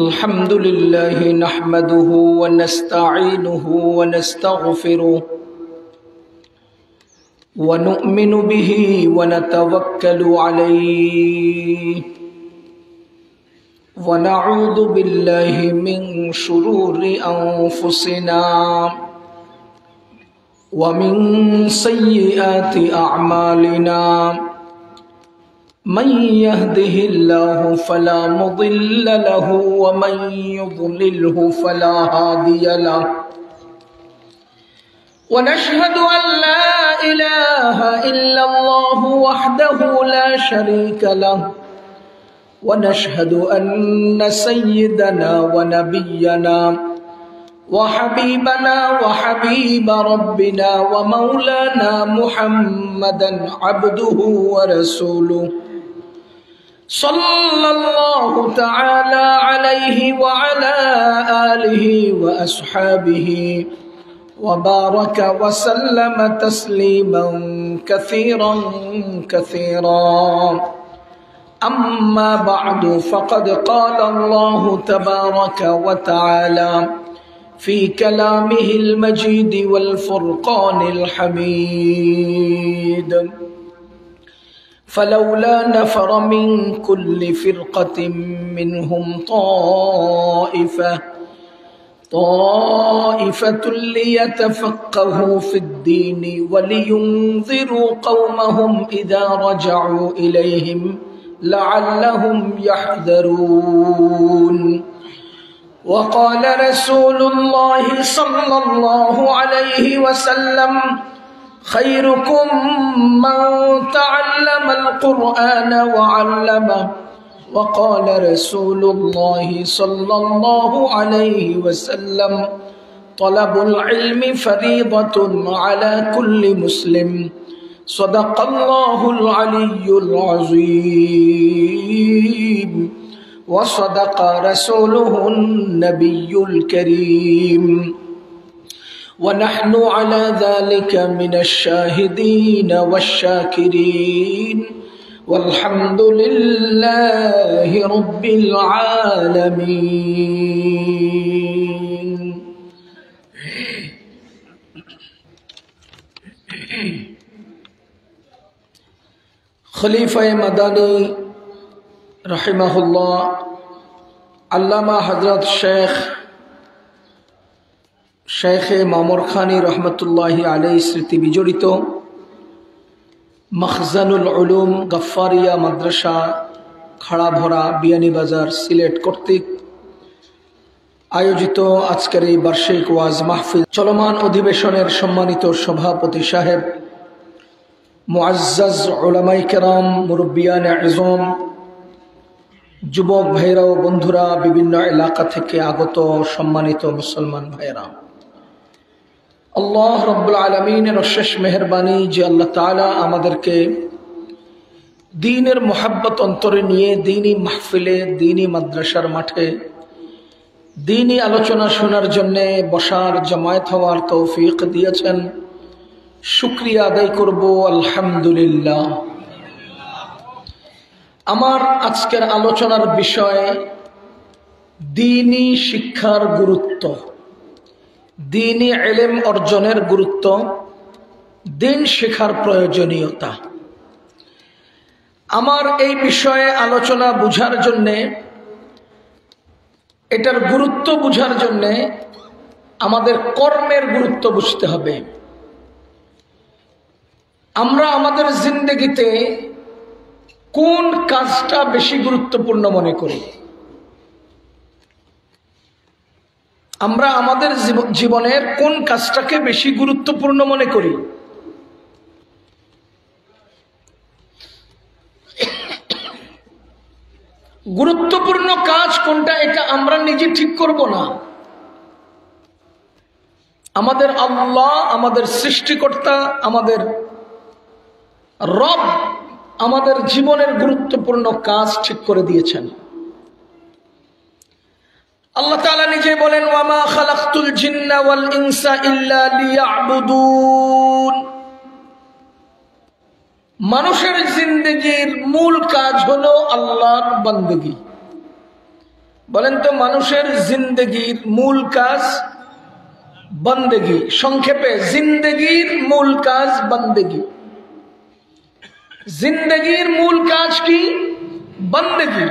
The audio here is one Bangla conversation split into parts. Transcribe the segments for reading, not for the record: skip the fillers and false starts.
الحمد لله نحمده ونستعينه ونستغفره ونؤمن به ونتوكل عليه ونعوذ بالله من شرور أنفسنا ومن سيئات أعمالنا من يهده الله فلا مضل له ومن يضلله فلا هادي له ونشهد أن لا إله إلا الله وحده لا شريك له ونشهد أن سيدنا ونبينا وحبيبنا وحبيب ربنا ومولانا محمدا عبده ورسوله صلى الله تعالى عليه وعلى آله وأصحابه وبارك وسلم تسليما كثيرا كثيرا أما بعد فقد قال الله تبارك وتعالى في كلامه المجيد والفرقان الحميد فلولا نفر من كل فرقة منهم طائفة ليتفقهوا في الدين ولينذروا قومهم إذا رجعوا إليهم لعلهم يحذرون وقال رسول الله صلى الله عليه وسلم خيركم من تعلم القرآن وعلمه وقال رسول الله صلى الله عليه وسلم طلب العلم فريضة على كل مسلم صدق الله العلي العظيم وصدق رسوله النبي الكريم ونحن على ذلك من الشاهدين والشاكرين والحمد لله رب العالمين खलीफा मदानी रहिमहुल्लाह अल्लामा हजरत शेख मामूर खानी रहमतुल्लाहि अलैहि स्मृति विजड़ित मखजानुल उलूम गफ्फारिया मद्रसा खड़ाभरा बियानी बाजार सिलेट कर्तृक आयोजित आजकेर এই বার্ষিক ওয়াজ মাহফিল চলমান অধিবেশনের সম্মানিত সভাপতি সাহেব মুআজ্জাজ উলামায়ে কেরাম মুরব্বিয়ানে আযম যুবক ভাইরা ও বন্ধুরা বিভিন্ন এলাকা থেকে আগত সম্মানিত মুসলমান ভাইরা আল্লাহ রাব্বুল আলামিনের অশেষ মেহেরবানি যে আল্লাহ তাআলা আমাদেরকে দ্বীনের মোহাব্বত অন্তরে নিয়ে দ্বীনি মাহফিলে দ্বীনি মাদ্রাসার মাঠে দ্বীনি আলোচনা শোনার জন্য বসার জামায়াত হওয়ার তৌফিক দিয়েছেন শুকরিয়া আদায় করব আলহামদুলিল্লাহ। আমার আজকের আলোচনার বিষয় দ্বীনি শিক্ষার গুরুত্ব, দ্বীনি ইলম অর্জনের গুরুত্ব, দ্বীন শেখার প্রয়োজনীয়তা। আমার এই বিষয়ে আলোচনা বুঝার জন্যে, এটার গুরুত্ব বুঝার জন্যে আমাদের কর্মের গুরুত্ব বুঝতে হবে। আমরা আমাদের জিন্দেগিতে কোন কাজটা বেশি গুরুত্বপূর্ণ মনে করি? আমরা আমাদের জীবনের কোন কাজটাকে বেশি গুরুত্বপূর্ণ মনে করি? গুরুত্বপূর্ণ কাজ কোনটা এটা আমরা নিজে ঠিক করব না। আমাদের আল্লাহ, আমাদের সৃষ্টিকর্তা, আমাদের রব আমাদের জীবনের গুরুত্বপূর্ণ কাজ ঠিক করে দিয়েছেন। আল্লাহ তাআলা নিজে বলেন ওয়ামা খালাকতুল জিন্না ওয়াল ইনসা ইল্লা লিয়াবুদুন। মানুষের জিন্দেগির মূল কাজ হলো আল্লাহর বান্দগি। বলেন তো মানুষের জিন্দেগির মূল কাজ বন্দেগি। সংক্ষেপে জিন্দেগির মূল কাজ বন্দেগি। জিন্দেগির মূল কাজ কি? বন্দেগি।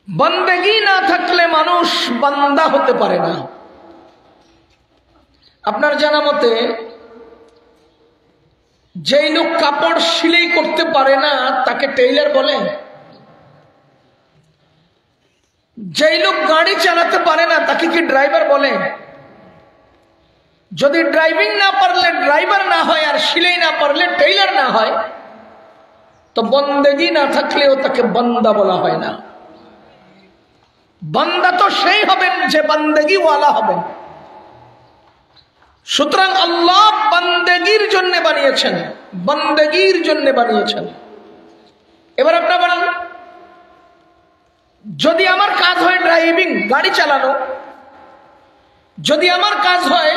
বন্দেগি না থাকলে মানুষ বান্দা হতে পারে না। আপনার জানা মতে যেই লোক কাপড় সেলাই করতে পারে না তাকে টেইলার বলে? যেই লোক গাড়ি চালাতে পারে না তাকে কি ড্রাইভার বলে? যদি ড্রাইভিং না পারলে ড্রাইভার না হয় আর সেলাই না পারলে টেইলার না হয়, তো বন্দেগি না থাকলেও তাকে বান্দা বলা হয় না। বান্দা তো সেই হবেন যে বন্দেগি ওয়ালা হবেন। সুতরাং আল্লাহ বন্দেগির জন্য বানিয়েছেন, বন্দেগির জন্য বানিয়েছেন। এবার আপনারা বলেন, যদি আমার কাজ হয় ড্রাইভিং, গাড়ি চালানো, যদি আমার কাজ হয়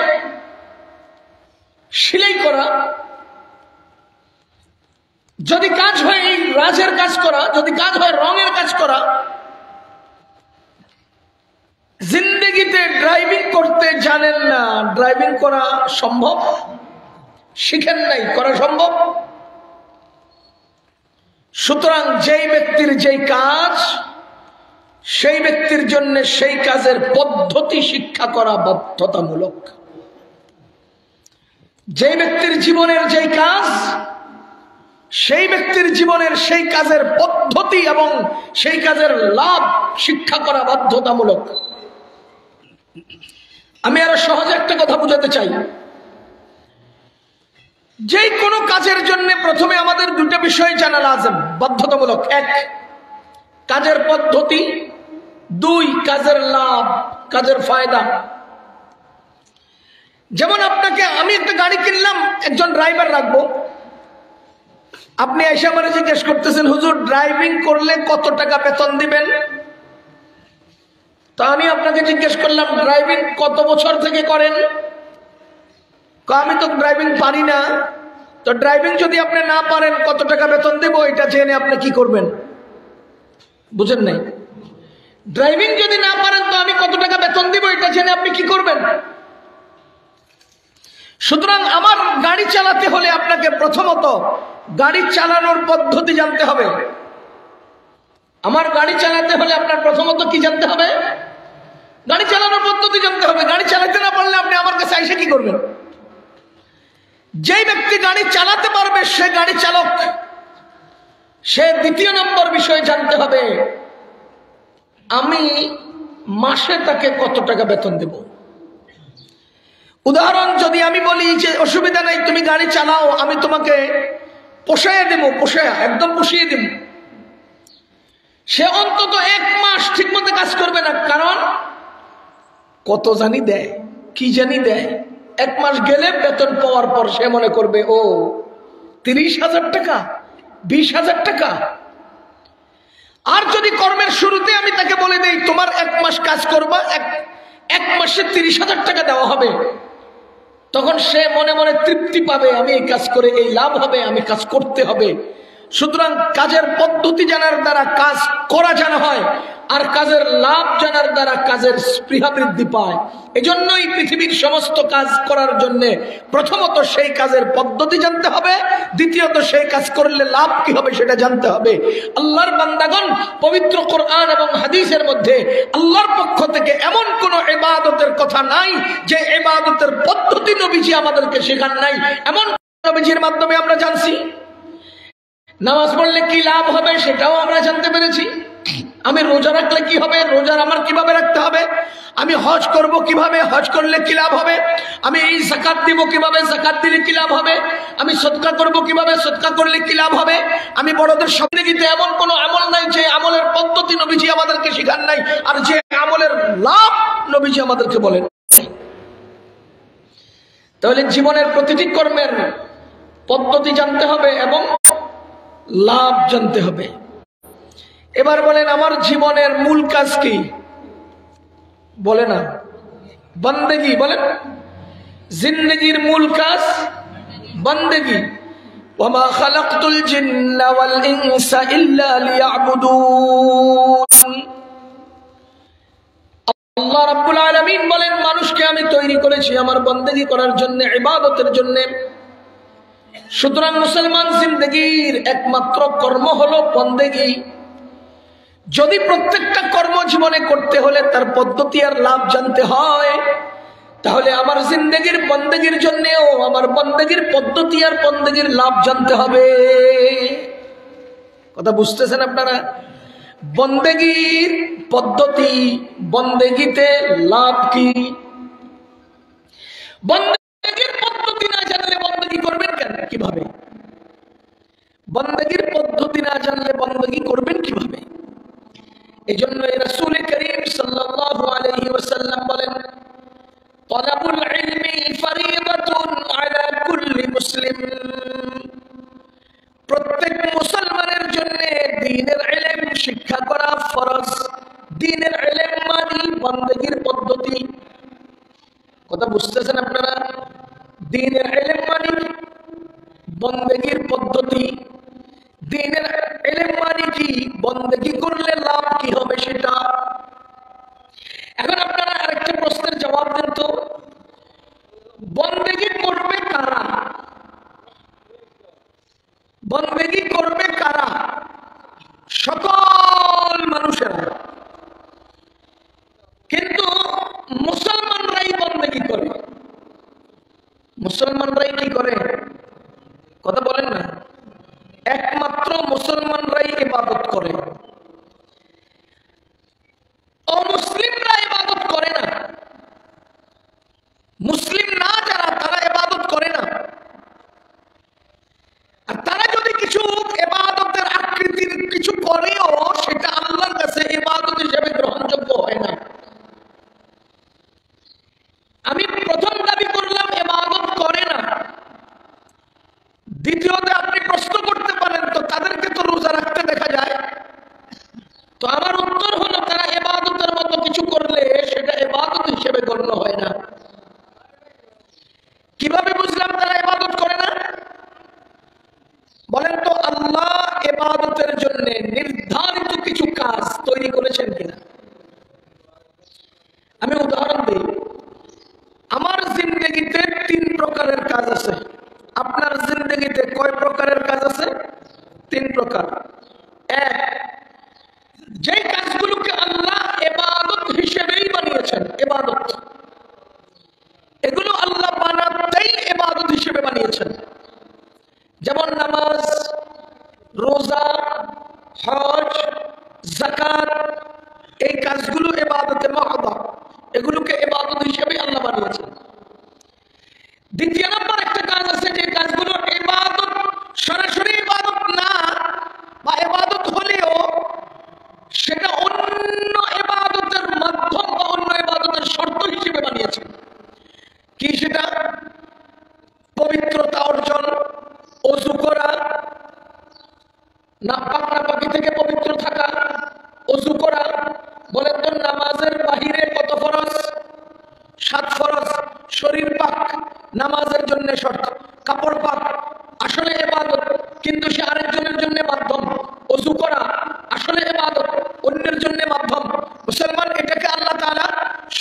সেলাই করা, যদি কাজ হয় এই রাজের কাজ করা, যদি কাজ হয় রঙের কাজ করা, জিন্দেগিতে ড্রাইভিং করতে জানেন না, ড্রাইভিং করা সম্ভব? শিখেন নাই, করা সম্ভব? সুতরাং যেই ব্যক্তির যেই কাজ, সেই ব্যক্তির জন্য সেই কাজের পদ্ধতি শিক্ষা করা বাধ্যতামূলক। যেই ব্যক্তির জীবনের যেই কাজ, সেই ব্যক্তির জীবনের সেই কাজের পদ্ধতি এবং সেই কাজের লাভ শিক্ষা করা বাধ্যতামূলক। আমি আরো সহজে একটা কথা বুঝাতে চাই। যে কোনো কাজের জন্য প্রথমে আমাদের দুটো বিষয় জানা লাজম, বাধ্যতামূলক। এক, কাজের পদ্ধতি। দুই, কাজের লাভ, কাজের ফায়দা। যেমন আপনাকে, আমি একটা গাড়ি কিনলাম, একজন ড্রাইভার রাখবো। আপনি এসে আমার জিজ্ঞেস করতেছেন, হুজুর ড্রাইভিং করলে কত টাকা বেতন দিবেন? তা আমি আপনাকে জিজ্ঞেস করলাম, ড্রাইভিং কত বছর থেকে করেন? আমি তো ড্রাইভিং পারি না। তো ড্রাইভিং যদি আপনি না পারেন কত টাকা বেতন দেব এটা জেনে আপনি কি করবেন? বুঝেন নাই? ড্রাইভিং যদি না পারেন তো আমি কত টাকা বেতন দিব এটা জেনে আপনি কি করবেন? সুতরাং আমার গাড়ি চালাতে হলে আপনাকে প্রথমত গাড়ি চালানোর পদ্ধতি জানতে হবে। আমার গাড়ি চালাতে হলে আপনার প্রথমত কি জানতে হবে? গাড়ি চালানোর পদ্ধতি জানতে হবে। গাড়ি চালাতে না পারলে আপনি আমার কাছে এসে কি করবেন? যেই ব্যক্তি গাড়ি চালাতে পারবে সে গাড়ি চালক। সে দ্বিতীয় নম্বর বিষয় জানতে হবে, আমি মাসে তাকে কত টাকা বেতন দেব। উদাহরণ যদি আমি বলি যে অসুবিধা নাই, তুমি গাড়ি চালাও, আমি তোমাকে পোষাইয়া দেব, পোষাইয়া একদম পুষিয়ে দেব। সে অন্তত 1 মাস ঠিক মতো কাজ করবে না। কারণ কত জানি দেয়, কি জানি দেয়। 1 মাস গেলে বেতন পাওয়ার পর সে মনে করবে, ও 30,000 টাকা, 20,000 টাকা। আর যদি কর্মের শুরুতে আমি তাকে বলে দেই তোমার 1 মাস কাজ করবা, এক মাসে 30,000 টাকা দেওয়া হবে, তখন সে মনে মনে তৃপ্তি পাবে, আমি এই কাজ করে এই লাভ হবে, আমি কাজ করতে হবে। সুতরাং কাজের পদ্ধতি জানার দ্বারা কাজ করা জানা হয়, আর কাজের লাভ জানার দ্বারা কাজের স্পৃহা বৃদ্ধি পায়। এজন্যই পৃথিবীর সমস্ত কাজ করার জন্য প্রথমত সেই কাজের পদ্ধতি জানতে হবে, দ্বিতীয়ত সেই কাজ করলে লাভ কি হবে সেটা জানতে হবে। আল্লাহর বান্দাগণ, পবিত্র কোরআন এবং হাদিসের মধ্যে আল্লাহর পক্ষ থেকে এমন কোন ইবাদতের কথা নাই যে ইবাদতের পদ্ধতি নবীজি আমাদেরকে শেখান নাই। এমন নবীজির মাধ্যমে আমরা জানছি। নামাজ পড়লে কি লাভ হবে সেটাও আমরা জানতে পেরেছি। আমি রোজা রাখলে কি হবে, রোজা আমার কিভাবে রাখতে হবে। আমি হজ করব কিভাবে, হজ করলে কি লাভ হবে। আমি এই যাকাত দিব কিভাবে, যাকাত দিলে কি লাভ হবে। আমি সদকা করব কিভাবে, সদকা করলে কি লাভ হবে। আমি বড়দের সামনে দিতে এমন কোনো আমল নাই যে আমলের পদ্ধতি নবীজি আমাদেরকে শেখান নাই, আর যে আমলের লাভ নবীজি আমাদেরকে বলেন। তাহলে জীবনের প্রতিটি কর্মের পদ্ধতি জানতে হবে এবং লাভ জানতে হবে। এবার বলেন, আমার জীবনের মূল কাজ কি? বলে না, বন্দেগি। বলেন, জিন্দেগির মূল কাজ বন্দেগি। ওয়ামা খালাকতুল জিন্না ওয়াল ইনসা ইল্লা লিয়াবুদুন। আল্লাহ রাব্বুল আলামিন বলেন, মানুষকে আমি তৈরি করেছি আমার বন্দেগী করার জন্য, ইবাদতের জন্য। সুতরাং মুসলমান জিন্দেগীর একমাত্র কর্ম হলো বন্দেগী। যদি প্রত্যেকটা কর্ম জীবনে করতে হলে তার পদ্ধতি আর লাভ জানতে হয়, তাহলে আমার জিন্দেগীর বন্দেগীর জন্যও আমার বন্দেগীর পদ্ধতি আর বন্দেগীর লাভ জানতে হবে। কথা বুঝতেছেন আপনারা? বন্দেগীর পদ্ধতি, বন্দেগীতে লাভ কি? বন্দেগীর পদ্ধতি না জানলে বন্দেগী করবেন কেন, কিভাবে? বন্দেগীর পদ্ধতি না জানলে বন্দেগী করবেন কিভাবে? এজন্য রাসূল করিম সাল্লাল্লাহু আলাইহি ওয়াসাল্লাম বলেন, তালাবুল ইলমি ফরিদাতুন আলা কুল্লি মুসলিম। প্রত্যেক মুসলমানের জন্য দ্বীনের ইলম শিক্ষা করা ফরজ। দ্বীনের ইলম মানে বন্দেগীর পদ্ধতি। কথা বুঝতেছেন আপনারা? দ্বীনের ইলম মানে বন্দেগীর পদ্ধতি। দ্বীনের ইলম মানে কি? বন্দেগী করলে লাভ কি হবে সেটা। এখন আপনারা আরেকটা প্রশ্নের জবাব দেন তো, বন্দেগী করবে কারা? বন্দেগী করবে কারা? সকল মানুষেরা, কিন্তু মুসলমানরাই বন্দেগী করে। মুসলমানরাই কি করে? কথা বলেন না। একমাত্র মুসলমানরাই ইবাদত করে, অমুসলিমরা ইবাদত করে না। মুসলিম না যারা, তারা ইবাদত করে না। আর তারা যদি কিছু ইবাদতের আকৃতির কিছু করেও, সেটা আল্লাহর কাছে ইবাদত হিসেবে গ্রহণযোগ্য হয় না। আমি প্রথম দাবি করলাম ইবাদত করে না। দ্বিতীয়তে আপনি প্রশ্ন করতে পারেন, তো তাদেরকে তো রোজা রাখতে দেখা যায়। তো আমার উত্তর হলো, তারা ইবাদতের মতো কিছু করলে সেটা ইবাদত হিসেবে গণ্য হয় না। কিভাবে বুঝলাম তারা ইবাদত করে না? বলেন তো, আল্লাহ ইবাদতের জন্য নির্ধারিত কিছু কাজ তৈরি করেছেন কিনা? আমি উদাহরণ দিই। আমার জিন্দেগিতে 3 প্রকারের কাজ আছে। আপনার জিন্দেগিতে কয় প্রকারের কাজ আছে? 3 প্রকার। এক, যে কাজগুলোকে আল্লাহ ইবাদত হিসেবেই বানিয়েছেন, ইবাদত, এগুলো আল্লাহ বানাতেই ইবাদত হিসেবে বানিয়েছেন। যেমন নামাজ, রোজা, হজ, যাকাত, এই কাজগুলো ইবাদতে মাহদা, এগুলোকে ইবাদত হিসেবেই আল্লাহ বানিয়েছেন। দ্বিতীয় নম্বর একটা কাজ আছে, যে কাজগুলো ইবাদত, সরাসরি ইবাদত না, বা ইবাদত হলেও সেটা অন্য ইবাদতের মাধ্যম বা অন্য ইবাদতের শর্ত হিসেবে বানিয়েছেন। কি সেটা? পবিত্রতা অর্জন, ওযু করা, না পাকনাপাকি থেকে পবিত্র থাকা, ওযু করা। বলেন তো, নামাজের বাহিরে কত ফরজ? 7 ফরজ। শরীর পাক নামাজের জন্য শর্ত, কাপড় পাক আসলে ইবাদত, কিন্তু সে আরেকজনের জন্য মাধ্যম। ওযু করা আসলে ইবাদত, অন্যের জন্য মাধ্যম। মুসলমান এটাকে আল্লাহ তাআলা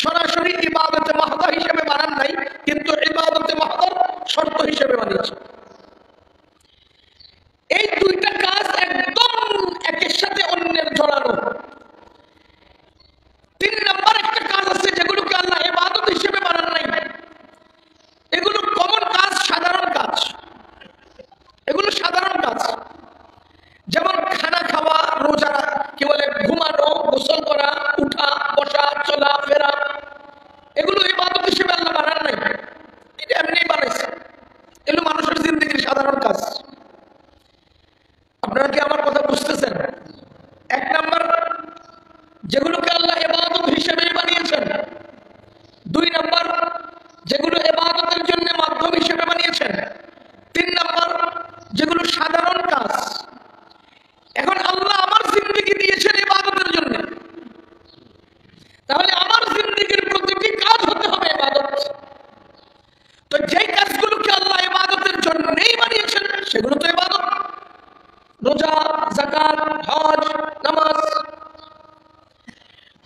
সরাসরি ইবাদতে মাহদা হিসেবে বানান নাই, কিন্তু ইবাদতে মাহদার শর্ত হিসেবে বানিয়েছে। এই 2টা কাজ একদম একের সাথে অন্যের জড়ানো। 3 নম্বর একটা কাজ আছে যেগুলোকে আল্লাহ ইবাদত হিসেবে বানান নাই। এগুলো কমন কাজ, সাধারণ কাজ। এগুলো সাধারণ কাজ, যেমন খানা খাওয়া, রোজা, কি বলে, ঘুমানো, গোসল করা, উঠা, বসা, চলা ফেরা, এগুলো ইবাদত হিসেবে আল্লাহ বানান নাই, এটা এমনি বানাইছে। এগুলো মানুষের জিন্দেগির সাধারণ কাজ। আপনারা কি আমার কথা বুঝতেছেন? 1 নম্বর, যেগুলোকে আল্লাহ ইবাদত হিসেবে বানিয়েছেন। 2 নম্বর, যেগুলো ইবাদতের জন্য মাধ্যম হিসেবে বানিয়েছেন। 3 নম্বর, যেগুলো সাধারণ কাজ। এখন আল্লাহ আমার জিন্দেগি দিয়েছেন ইবাদতের জন্য, তাহলে আমার জিন্দেগির প্রতিটি কাজ হতে হবে ইবাদত। তো যেই কাজগুলোকে আল্লাহ ইবাদতের জন্যই বানিয়েছেন, সেগুলো তো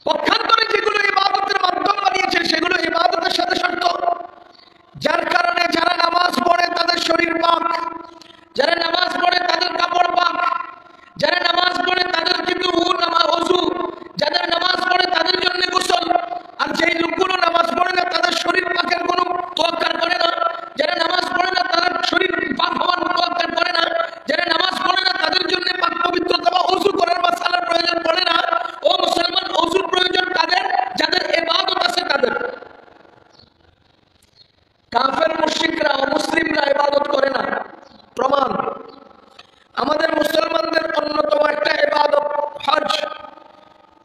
পক্ষান্তরে যেগুলো ইবাদতের মাধ্যম বানিয়েছে সেগুলো ইবাদতের সাথে শর্ত, যার কারণে যারা নামাজ পড়ে তাদের শরীর পাক, যারা নামাজ পড়ে তাদের কাপড় পাক, যারা নামাজ পড়ে তাদের কিন্তু ওযু, যাদের নামাজ পড়ে তাদের জন্য গোসল। আর যেই লোকগুলো নামাজ পড়ে না তাদের শরীর পাকের কোনো তোয়াক্কা করে না, যারা নামাজ পড়ে না তাদের শরীর পাক হওয়ার তোয়াক্কা করে না, যারা নামাজ পড়ে না তাদের জন্য পাক পবিত্রতা বা ওযু করার মাসালার প্রয়োজন পড়ে না। ও মুসলমান, ওযুর প্রয়োজন কাদের? যাদের ইবাদত আছে তাদের। কাফের মুশরিকরা অমুসলিমরা ইবাদত করে না। প্রমাণ আমাদের মুসলমানদের অন্যতম একটা ইবাদত হজ।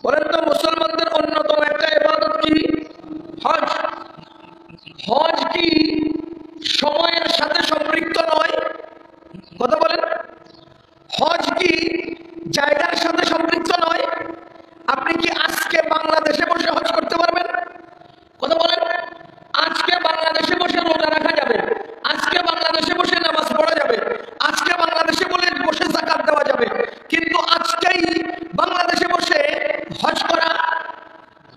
বলেন তো মুসলমানদের অন্যতম একটা ইবাদত কি? হজ। হজ কি সময়ের সাথে সম্পৃক্ত নয়? কথা বলেন। হজ কি জায়গার সাথে সম্পৃক্ত নয়? আপনি কি আজকে বাংলাদেশে বসে হজ করতে পারবেন? কথা বলেন। আজকে বাংলাদেশে বসে রোজা রাখা যাবে, আজকে বাংলাদেশে বসে নামাজ পড়া যাবে, আজকে বাংলাদেশে বসে যাকাত দেওয়া যাবে, কিন্তু আজকেই বাংলাদেশে বসে হজ করা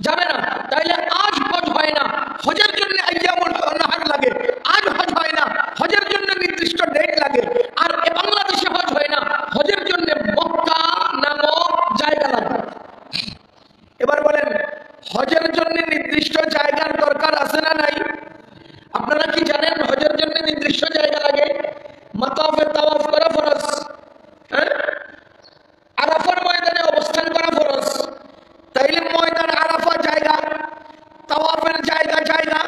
যাবে না। তাইলে আজ হজ হয় না, হজের জন্য আইয়ামুল নাহার লাগে, আজ হজ হয় না, হজের জন্য নির্দিষ্ট ডেট লাগে। আর বাংলাদেশে হজ হয় না, হজের জন্য মক্কা নামক জায়গা লাগে। এবার বলেন, হজের জন্য নির্দিষ্ট জায়গার দরকার আছে না নাই? আপনারা কি জানেন হজের জন্য নির্দিষ্ট জায়গা লাগে? মাতাফে তাওয়াফ করা ফরজ, আরাফার ময়দানে অবস্থান করা ফরজ। তাইলে ময়দান আরাফা জায়গা, তাওয়াফের জায়গা জায়গা,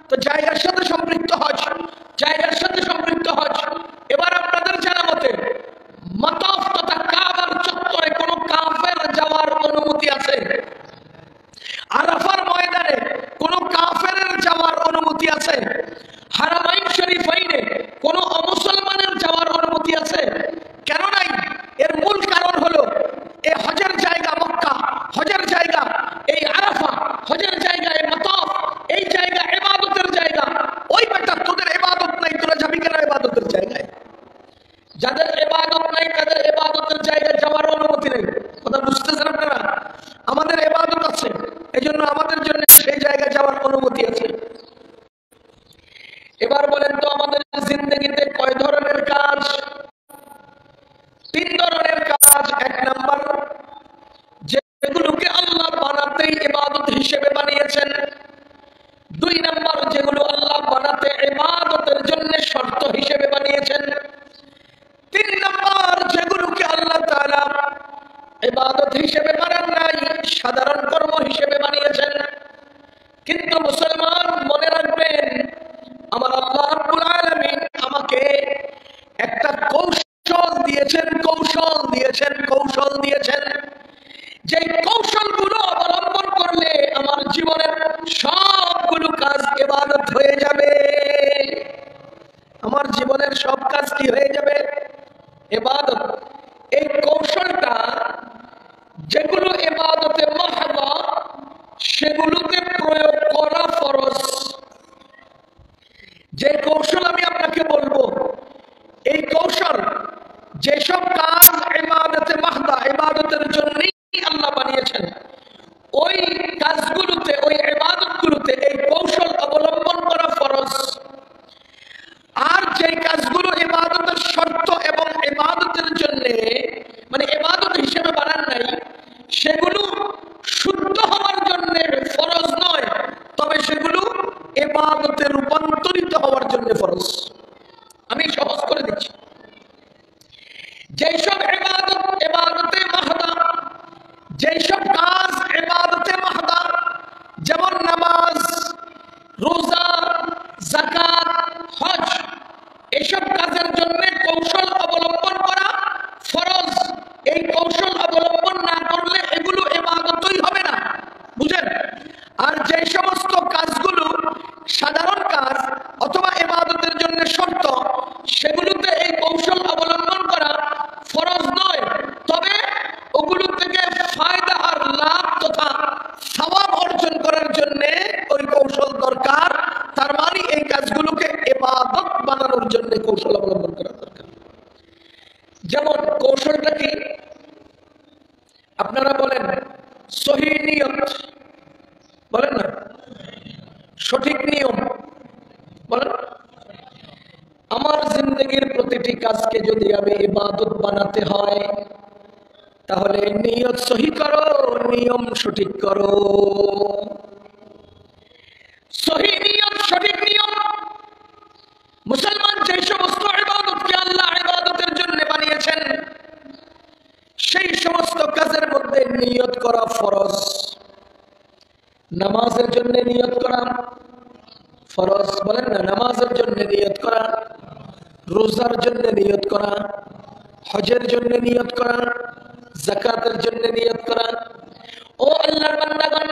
তো জায়গার সাথে সম্পৃক্ত হজ, জায়গার সাথে সম্পৃক্ত হজ। এবার আপনাদের জানা মতে মাতাফ তথা কাবার চত্বরে কোন কাফের যাওয়ার অনুমতি আছে? আরাফার ময়দানে কোন কাফের যাওয়ার অনুমতি আছে? হারামাইন শরীফাইনে কোন অমুসলমানের যাওয়ার অনুমতি আছে? কেন নাই? এর মূল কারণ হলো এই হজের জায়গা মক্কা, হজের জায়গা এই আরাফা, হজের জায়গা এই মাতাফ, এই জায়গা ইবাদতের জায়গা। ওই বেটা তোদের ইবাদত নাই, তোরা যাবি কেন ইবাদতের জায়গায়? যাদের ইবাদত নাই তাদের ইবাদতের জায়গায় যাওয়ার অনুমতি নেই। কথা বুঝতেছেন আপনারা? আমাদের ইবাদত আছে, এজন্য আমাদের জন্য সেই জায়গায় যাওয়ার অনুমতি আছে। এবার বলেন তো আমাদের জিন্দেগিতে কয় ধরনের কাজ? 3 ধরনের কাজ। 1 নাম্বার, যেগুলোকে আল্লাহ বানাতেই ইবাদত হিসেবে বানিয়েছেন। 2 নাম্বার, যেগুলো আল্লাহ বানাতে ইবাদতের জন্য শর্ত হিসেবে বানিয়েছেন। 3 নাম্বার, যেগুলোকে আল্লাহ তাআলা ইবাদত হিসেবে বানান নাই, সাধারণ কর্ম হিসেবে বানিয়েছেন। কিন্তু মুসলমান মনে রাখবেন, আমার আল্লাহ রাব্বুল আলামিন আমাকে একটা কৌশল দিয়েছেন, কৌশল দিয়েছেন, কৌশল দিয়েছেন। যে কৌশলগুলো অবলম্বন করলে আমার জীবনের সবগুলো কাজ ইবাদত হয়ে যাবে। আমার জীবনের সব কাজ কি হয়ে যাবে? ইবাদত। এই কৌশলটা যেগুলো ইবাদতে মাহদা সেগুলোতে প্রয়োগ করা ফরজ। যে কৌশল আমি আপনাকে বলবো, এই কৌশল যেসব কাজ ইবাদতে মাহদা, ইবাদতের জন্যই আল্লাহ বানিয়েছেন, ওই কাজগুলোতে, ওই ইবাদতগুলোতে এই কৌশল অবলম্বন করা ফরজ। আর যে কাজগুলো ইবাদতের শর্ত এবং ইবাদতের জন্য মানে ইবাদত হিসেবে বানান নাই, সেগুলো শুদ্ধ হওয়ার জন্য ফরজ নয়, তবে সেগুলো ইবাদতে রূপান্তরিত হওয়ার জন্য ফরজ। আমি সহজ করে দিচ্ছি। যেসব ইবাদত ইবাদতে মাহদা, যেসব কাজ ইবাদতে মাহদা, যেমন নামাজ, রোজা, যাকাত, হজ, এসব কাজের জন্য কৌশল অবলম্বন করা ফরজ। এই কৌশল অবলম্বন না করলে এগুলো ইবাদতই হবে না, বুঝেন? আর যে সমস্ত কাজগুলো সাধারণ কাজ অথবা ইবাদতের জন্য শর্ত, সেগুলোতে এই কৌশল অবলম্বন করা ফরজ নয়, তবে ওগুলো থেকে ফায়দা আর লাভ তথা সওয়াব অর্জন করার জন্য ওই কৌশল দরকার। তার মানে এই কাজগুলোকে ইবাদত বানানোর জন্য কৌশল অবলম্বন করা দরকার। যেমন কৌশলটা কি? আপনারা বলেন সহি নিয়ত বলেন না, সঠিক নিয়ম বলেন। আমার জিন্দগির প্রতিটি কাজকে যদি আমি ইবাদত বানাতে হয় তাহলে নিয়ত সহি করো, নিয়ম সঠিক করো। সহি নিয়ত, সঠিক নিয়ম। মুসলমান যে সমস্ত ইবাদতকে আল্লাহ ইবাদতের জন্য বানিয়েছেন সেই সমস্ত কাজের মধ্যে নিয়ত করা ফরজ। নামাজের জন্য নিয়ত করা ফরজ, বলেন না, নামাজের জন্য নিয়ত করা, রোজার জন্য নিয়ত করা, হজের জন্য নিয়ত করা, যাকাতের জন্য নিয়ত করা। ও আল্লাহর বান্দাগণ,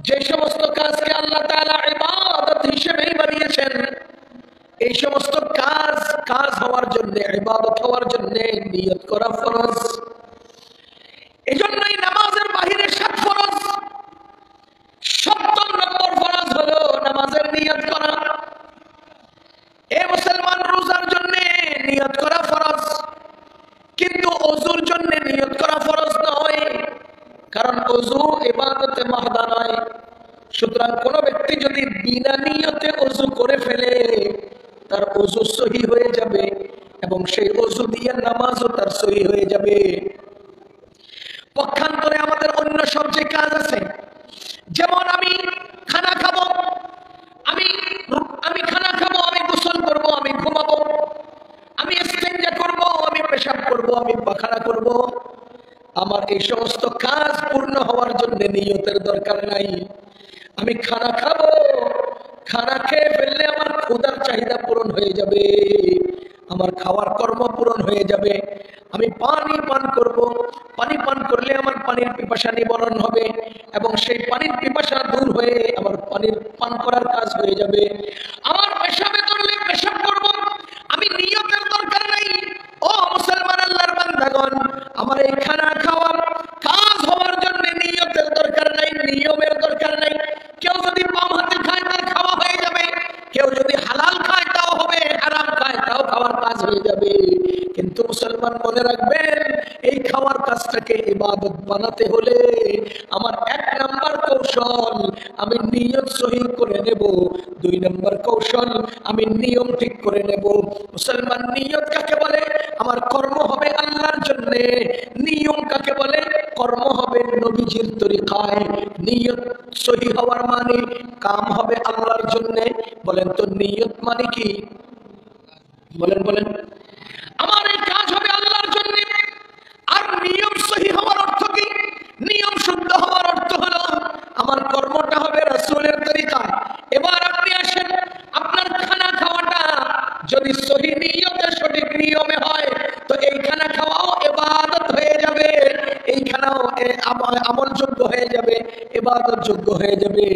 যে সমস্ত কাজকে আল্লাহ তাআলা ইবাদত হিসেবে বানিয়েছেন এই সমস্ত কাজ হওয়ার জন্য, ইবাদত হওয়ার জন্য নিয়ত করা ফরজ। এজন্যই নামাজের বাহিরে 7 ফরজ, ৭০ নম্বর ফরজ হলো নামাজের নিয়ত করা। এ মুসলমান, রোজার জন্য নিয়ত করা ফরজ, কিন্তু ওযুর জন্য নিয়ত করা ফরজ নয়, কারণ ওযু ইবাদতে মাহদা নয়। সুতরাং কোন ব্যক্তি যদি বিনা নিয়তে ওযু করে ফেলে তার ওযু সহি হয়ে যাবে এবং সেই ওযু দিয়ে নামাজও তার সহি হয়ে যাবে। পক্ষান্তরে আমাদের অন্য সব যে কাজ আছে, যেমন আমি খানা খাবো, আমি খানা খাবো, আমি গোসল করব, আমি ঘুমাবো, আমি ইস্তেঞ্জা করব, আমি পেশাব করব, আমি পায়খানা করব, আমার এই সমস্ত কাজ পূর্ণ হওয়ার জন্য নিয়তের দরকার নাই। আমি খানা খাবো, খানা খেয়ে ফেললে আমার ক্ষুধার চাহিদা পূরণ হয়ে যাবে, আমার খাওয়ার কর্ম পূরণ হয়ে যাবে। আমি পানি পান করব, পানি পান করলে আমার পানির পিপাসা নিবারণ হবে এবং সেই পানির পিপাসা দূর হয়ে আমার পানির পান করার কাজ হয়ে যাবে। আমার পেশাবে ধরলে পেশাব করব, আমি নিয়তের দরকার নাই। ও মুসলমান আল্লাহর বান্দাগণ, আমার এই খানা খাওয়ার কাজ হওয়ার জন্য নিয়তের দরকার নাই, নিয়মের দরকার নাই। কেউ যদি বাম হাতে খায় তার খাওয়া হয়ে যাবে, কেউ যদি হালাল খায় তাও হবে, হারাম খায় তাও খাওয়ার কাজ হয়ে যাবে। কিন্তু মুসলমান মনে রাখবেন, এই খাওয়ার কাজটাকে ইবাদত বানাতে হলে আমার 1 নাম্বার কৌশল আমি নিয়ত সহি করে নেব, 2 নাম্বার কৌশল আমি নিয়ম ঠিক করে নেব। মুসলমান, নিয়ত কাকে বলে? আমার কর্ম হবে আল্লাহর জন্য। নিয়ম কাকে বলে? কর্ম হবে নবীজির তরিকায়। নিয়ত সহি হওয়ার মানে কাম হবে আল্লাহর জন্য। বলেন তো নিয়ত মানে কি? বলেন বলেন। আমার এই কাজ হবে আল্লাহর জন্য। আর নিয়ম সহি হওয়ার অর্থ কি? নিয়ম শুদ্ধ হওয়ার অর্থ হলো আমার কর্মটা হবে রাসূলের তরিকায়। এবার আপনি আসেন, আপনার খানা খাওয়াটা যদি সহি নিয়তে সঠিক নিয়মে হয় তো এই খানা খাওয়াও ইবাদত হয়ে যাবে, এই খানাও আমলযোগ্য হয়ে যাবে, ইবাদতযোগ্য হয়ে যাবে।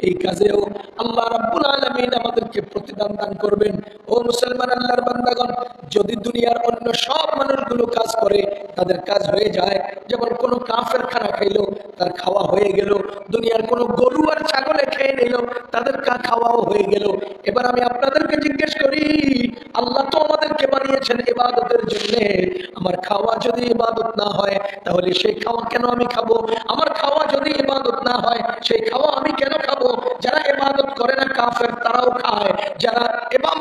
এই কাজেও আল্লাহ রাব্বুল আলামিন আমাদেরকে প্রতিদান দান করবেন। ও মুসলমান আল্লাহর বান্দাগণ, যদি দুনিয়ার অন্য সব মানুষগুলো কাজ করে তাদের কাজ হয়ে যায়, যেমন কোনো কাফের খানা খাইলো তার খাওয়া হয়ে গেল, দুনিয়ার কোনো গরু আর ছাগলে খেয়ে নিল তাদের খাওয়াও হয়ে গেল। এবার আমি আপনাদেরকে জিজ্ঞেস করি, আল্লাহ তো আমাদেরকে বানিয়েছেন ইবাদতের জন্য, আমার খাওয়া যদি ইবাদত না হয় তাহলে সেই খাওয়া কেন আমি খাবো? আমার খাওয়া যদি ইবাদত না হয় সেই খাওয়া আমি কেন খাবো? যারা ইবাদত করে না কাফের তারাও খায়, যারা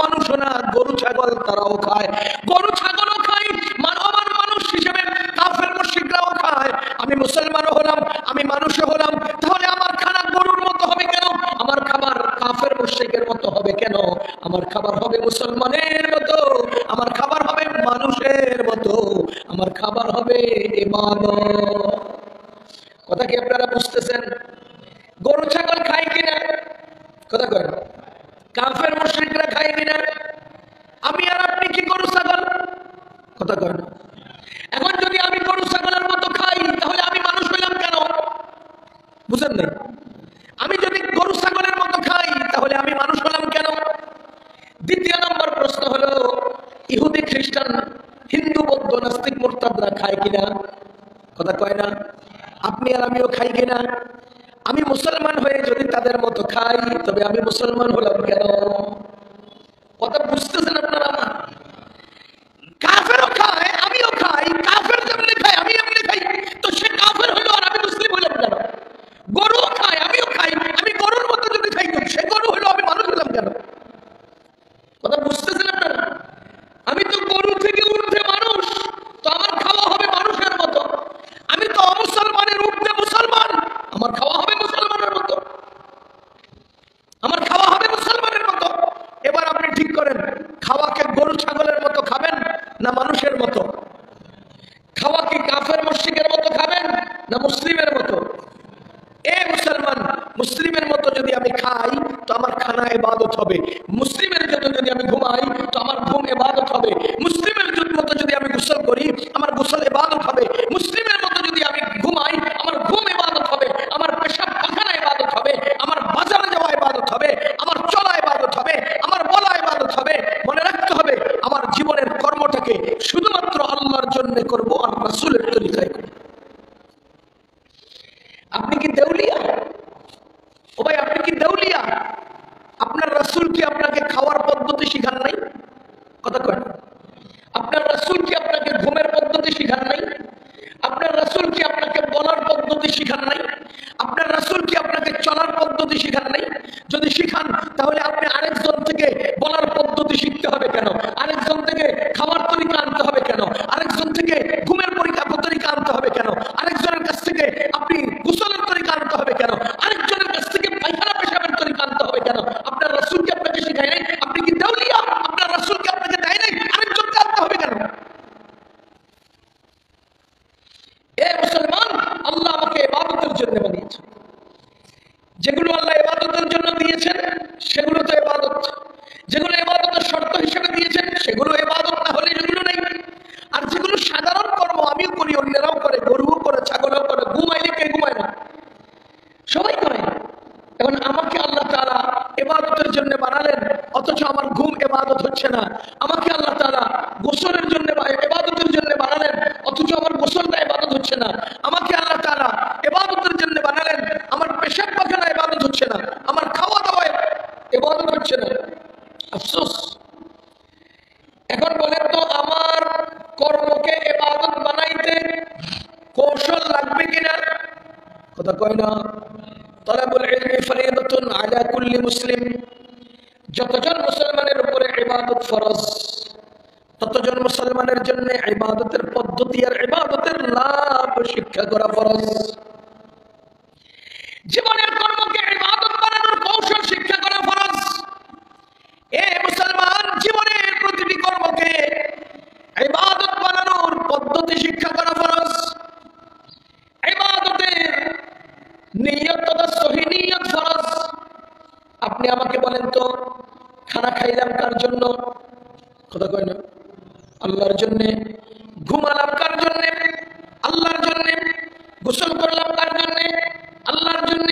মানুষও না গরু ছাগল তারাও খায়, গরু ছাগলও খায়, আমার মানুষ হিসেবে কাফের মুশরিকরাও খায়। আমি মুসলমানও হলাম, আমি মানুষও হলাম, তাহলে আমার খানা গরুর মতো হবে কেন? আমার খাবার কাফের মুশরিকের মতো হবে কেন? আমার খাবার হবে মুসলমানের মতো, আমার খাবার হবে মানুষের মতো, আমার খাবার হবে ইবাদত। কথা কি আপনারা বুঝতেছেন? গরু ছাগল খায় কিনা? কথা করেন। কাফের মুশরিকরা খায় কিনা? আমি আর আপনি কি গরু ছাগল? কথা করেন। এখন যদি আমি গরু ছাগলের মতো খাই তাহলে আমি মানুষ হইলাম কেন? বুঝেন না? আমি যদি গরু ছাগলের মতো খাই তাহলে আমি মানুষ হলাম কেন? দ্বিতীয় নম্বর প্রশ্ন হলো, ইহুদি খ্রিস্টান হিন্দু বৌদ্ধ নাস্তিক মুরতাদরা খায় কিনা? কথা কয় না? আপনি আর আমিও খাই কিনা? আমি মুসলমান হয়ে যদি তাদের মতো খাই তবে আমি মুসলমান হলাম কেন? কথা বুঝতেছেন আপনারা? কাফেরও খায়, আমিও খাই, কাফের যেমনি খায় আমি এমনি খাই, তো সে কাফের হলো আর আমি মুসলিম হলাম কেন? আমার খাওয়া হবে মুসলমানের মতো, আমার খাওয়া হবে মুসলমানের মতো। এবার আপনি ঠিক করেন, খাওয়াকে গরু ছাগলের মতো খাবেন না মানুষের মতো? খাওয়া কি কাফের মুশরিকের মতো খাবেন না মুসলিমের মতো? এ মুসলমান, মুসলিমের মতো যদি আমি খাই তো আমার খানা ইবাদত হবে, মুসলিমের মতো যদি আমি ঘুমাই তো আমার ঘুম ইবাদত হবে, মুসলিমের মতো যদি আমি গোসল করি আমার গোসল ইবাদত হবে, মুসলিমের মতো যদি আমি ঘুমাই আমার ঘুম ইবাদত হবে, আমার পেশাব পায়খানা ইবাদত হবে, আমার বাজারে যাওয়া ইবাদত হবে, আমার চলা ইবাদত হবে, আমার বলা ইবাদত হবে। মনে রাখতে হবে আমার জীবনের কর্মটাকে শুধুমাত্র আল্লাহর জন্য করব আর রাসূলের তরিকায় করব। আপনি কি দেউলিয়া? ও ভাই, আপনি কি দেউলিয়া? আপনার রাসূল কি আপনাকে খাওয়ার পদ্ধতি শিখান নাই? কথা কয়। আপনার রাসূল কি আপনাকে ঘুমের পদ্ধতি শিখান নাই? আপনার রাসূল কি আপনাকে বলার পদ্ধতি শিখান নাই? আপনার রাসূল কি আপনাকে চলার পদ্ধতি শিখান নাই? যদি শিখান তাহলে আপনি আরেকজন থেকে বলার পদ্ধতি শিখতে হবে কেন? আরেকজন থেকে খাওয়ার তরিকা আনতে হবে কেন? আরেকজন থেকে ঘুমের তরিকা আনতে হবে কেন? আরেকজনের কাছ থেকে আপনি গোসলের তরিকা আনতে হবে কেন? আরেকজনের কাছ থেকে পায়খানা পেশাবের তরিকা আনতে হবে কেন? আপনার রাসূল কি আপনাকে শিখায় নাই? আপনি কি দেউলিয়া? আপনার রাসূল কি আপনাকে দেয় নাই? আরেকজনকে আনতে হবে কেন? এ মুসলমান, আল্লাহ আমাকে ইবাদতের জন্য বানিয়েছেন। যেগুলো আল্লাহ ইবাদতের জন্য দিয়েছেন সেগুলো তো ইবাদত, যেগুলো ইবাদতের শর্ত হিসেবে দিয়েছেন সেগুলো ইবাদত না হলে যেগুলো নেই। আর যেগুলো সাধারণ কর্ম আমিও করি, অন্যরাও করে, গরুও করে, ছাগলও করে, ঘুমাইলে কে ঘুমায় না? সবাই করে। এখন আমাকে আল্লাহ তাআলা ইবাদতের জন্য বানালেন, অথচ আমার ঘুম ইবাদত হচ্ছে না। আমাকে আল্লাহ তাআলা গোসলের জন্য ইবাদতের জন্য বানালেন, অথচ আমার গোসলটা ইবাদত হচ্ছে না। আমাকে আল্লাহ তাআলা ইবাদতের জন্য বানালেন, আমার পেশাব পায়খানা ইবাদত হচ্ছে না, আমার খাওয়া দাওয়া ইবাদত হচ্ছে না। আফসোস। এখন বলেন তো, আমার কর্মকে ইবাদত বানাইতে কৌশল লাগবে কিনা? কথা কয় না। তালাবুল ইলমি ফরিদাতুন আলা কুল্লি মুসলিম। যতজন মুসলমানের উপরে ইবাদত ফরজ, ততজন মুসলমানের জন্য ইবাদতের পদ্ধতি আর ইবাদতের লাভ শিক্ষা করা ফরজ। জীবনের কর্মকে ইবাদত বানানোর কৌশল শিক্ষা করা ফরজ। এ মুসলমান, জীবনের প্রতিটি কর্মকে ইবাদত বানানোর পদ্ধতি শিক্ষা করা ফরজ। ইবাদতের নিয়ত তথা সহি নিয়ত ফরজ। আপনি আমাকে বলেন তো, খানা খাইলাম কার জন্য? কথা কয় না। আল্লাহর জন্য। ঘুমালাম কার জন্য? আল্লাহর জন্য। গোসল করলাম কার জন্য? আল্লাহর জন্য।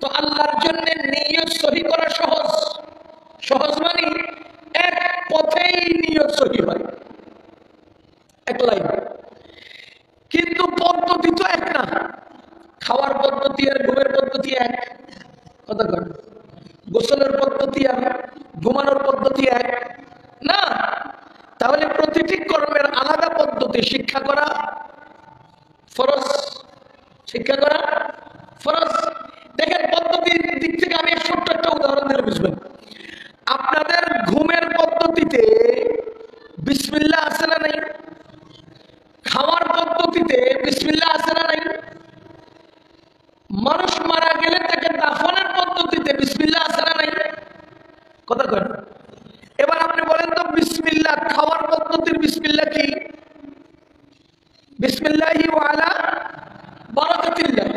তো আল্লাহর জন্য নিয়ত সহি করা সহজ। সহজ মানে এক পথেই নিয়ত সহি হয়, এক লাইন। কিন্তু পদ্ধতি তো এক না। খাওয়ার পদ্ধতি আর ঘুমের পদ্ধতি এক। কথা কয়। গোসলের পদ্ধতি আর ঘুমানোর পদ্ধতি এক না। তাহলে প্রতিটি কর্মের আলাদা পদ্ধতি শিক্ষা করা ফরজ। শিক্ষা করা ফরজ। দেখেন, পদ্ধতির দিক থেকে আমি ছোট্ট একটা উদাহরণ দিলে বুঝবেন। আপনাদের ঘুমের পদ্ধতিতে বিসমিল্লাহ আছে না নাই? খাওয়ার পদ্ধতিতে বিসমিল্লাহ আছে না নাই? মানুষ মারা গেলে তাকে দাফনের পদ্ধতিতে বিসমিল্লাহ আছে না নাই? কথা কয় না। এবার আপনি বলেন তো, বিসমিল্লাহ খাওয়ার পদ্ধতির বিসমিল্লাহ কি? বিসমিল্লাহি ওয়া আলা বারাকাতিল্লাহ।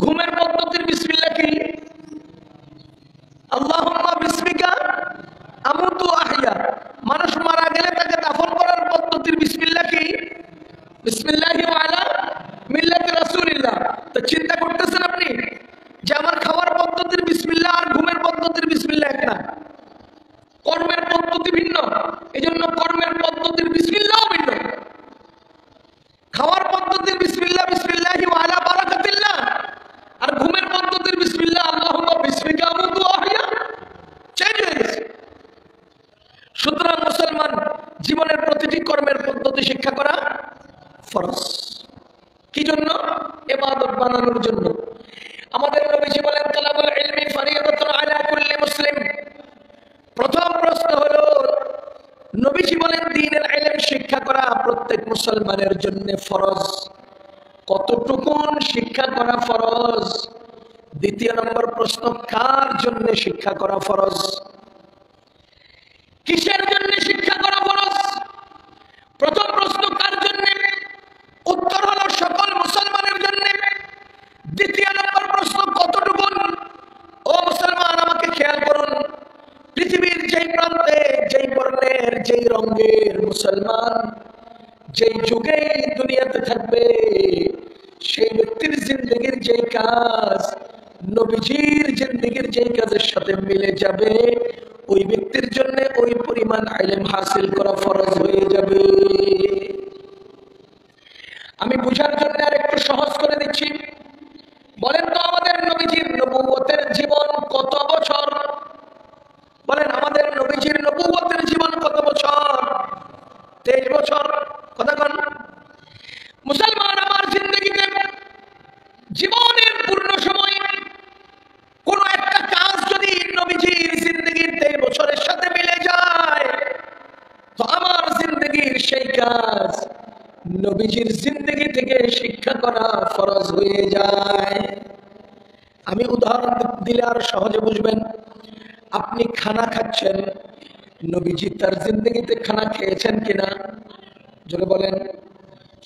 ঘুমের পদ্ধতির বিসমিল্লাহ কি? আল্লাহুম্মা বিসমিকা আমুতু আহইয়া। মানুষ মারা গেলে তাকে দাফন করার পদ্ধতির বিসমিল্লাহ কি? বিসমিল্লাহি ওয়া আলা মিল্লাতি রাসূলিল্লাহ। তো চিন্তা করতেছেন আপনি যে আমার খাওয়ার পদ্ধতির বিসমিল্লাহ আর ঘুমের পদ্ধতির বিসমিল্লাহ এক না, কর্মের পদ্ধতি ভিন্ন। এজন্য কর্মের পদ্ধতির বিসমিল্লাহও ভিন্ন। খাওয়ার পদ্ধতির বিসমিল্লাহ বিসমিল্লাহি ওয়া আলা বারাকাতিল্লাহ, আর ঘুমের পদ্ধতির বিসমিল্লাহ আল্লাহুম্মা বিসমিকা আমুতু আহইয়া। চেঞ্জ হয়ে গেছে। সুতরাং মুসলমান, জীবনের প্রতিটি কর্মের পদ্ধতি শিক্ষা করা ফরজ। কি জন্য? ইবাদত বানানোর জন্য। আমাদের নবীজি বলেন, তালাবুল ইলমি ফরিদাতুন আলা কুল্লি মুসলিম। প্রথম প্রশ্ন হলো, নবীজি বলেন দ্বীনের ইলম শিক্ষা করা প্রত্যেক মুসলমানের জন্য ফরজ। কতটুকুন শিক্ষা করা ফরজ? দ্বিতীয় নম্বর প্রশ্ন, কার জন্য শিক্ষা করা ফরজ? কিসের জন্য শিক্ষা করা ফরজ? প্রথম প্রশ্ন কার জন্য? উত্তর হলো সকল মুসলমানের জন্য। দ্বিতীয় নম্বর প্রশ্ন কতটুকু? ও মুসলমান, আমাকে খেয়াল করুন, পৃথিবীর যেই প্রান্তে, যেই বর্ণের, যেই রঙের মুসলমান যেই যুগে দুনিয়াতে থাকবে, সেই ব্যক্তির জিন্দগির যেই কাজ নবীজির জিন্দগির যেই কাজের সাথে মিলে যাবে, ওই ব্যক্তির জন্য ওই পরিমাণ ইলম হাসিল করা ফরজ হয়ে যাবে। আমি বুঝার জন্য আর একটু সহজ করে দিচ্ছি। বলেন তো, আমাদের নবীজির নবুয়তের জীবন কত বছর? বলেন, আমাদের নবীজির নবুয়তের জীবন কত বছর? 23 বছর। কথা বল মুসলমান, আমার জিন্দগিতে জীবনের পূর্ণ সময় কোন একটা কাজ যদি নবীজির জিন্দগির 23 বছরের সাথে মিলে যায়, তো আমার জিন্দগির সেই কাজ নবীজির জিন্দগি থেকে শিক্ষা করা ফরজ হয়ে যায়। আমি উদাহরণ দিলে আর সহজে বুঝবেন। আপনি খানা খাচ্ছেন, নবীজি তার জিন্দগিতে খানা খেয়েছেন কিনা? জোরে বলেন।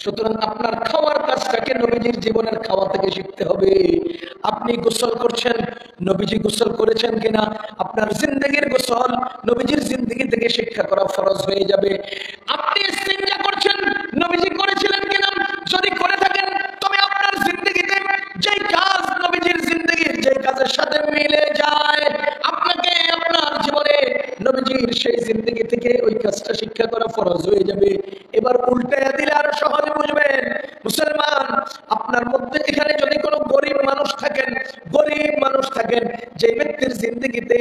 সুতরাং আপনার খাওয়ার কাজটাকে নবীজির জীবনের খাওয়া থেকে শিখতে হবে। আপনি গোসল করছেন, নবীজি গোসল করেছেন কিনা? আপনার জিন্দগির গোসল নবীজির জিন্দগি থেকে শিক্ষা করা ফরজ হয়ে যাবে। আপনি ইস্তিনজা করছেন, নবীজি করেছিলেন কিনা? যদি করে থাকেন, তবে আপনার জিন্দগিতে যেই কাজ নবীজির জিন্দগির যেই কাজের সাথে মিলে যায়, আপনাকে আপনার জীবনে নবীজির সেই জিন্দগি থেকে ওই কাজটা শিক্ষা করা ফরজ হয়ে যাবে। এবার উল্টায়া দিলে আরো সহজে বুঝবেন। মুসলমান, আপনার মধ্যে এখানে যদি কোনো গরিব মানুষ থাকেন, গরিব মানুষ থাকেন, যে ব্যক্তির জিন্দগিতে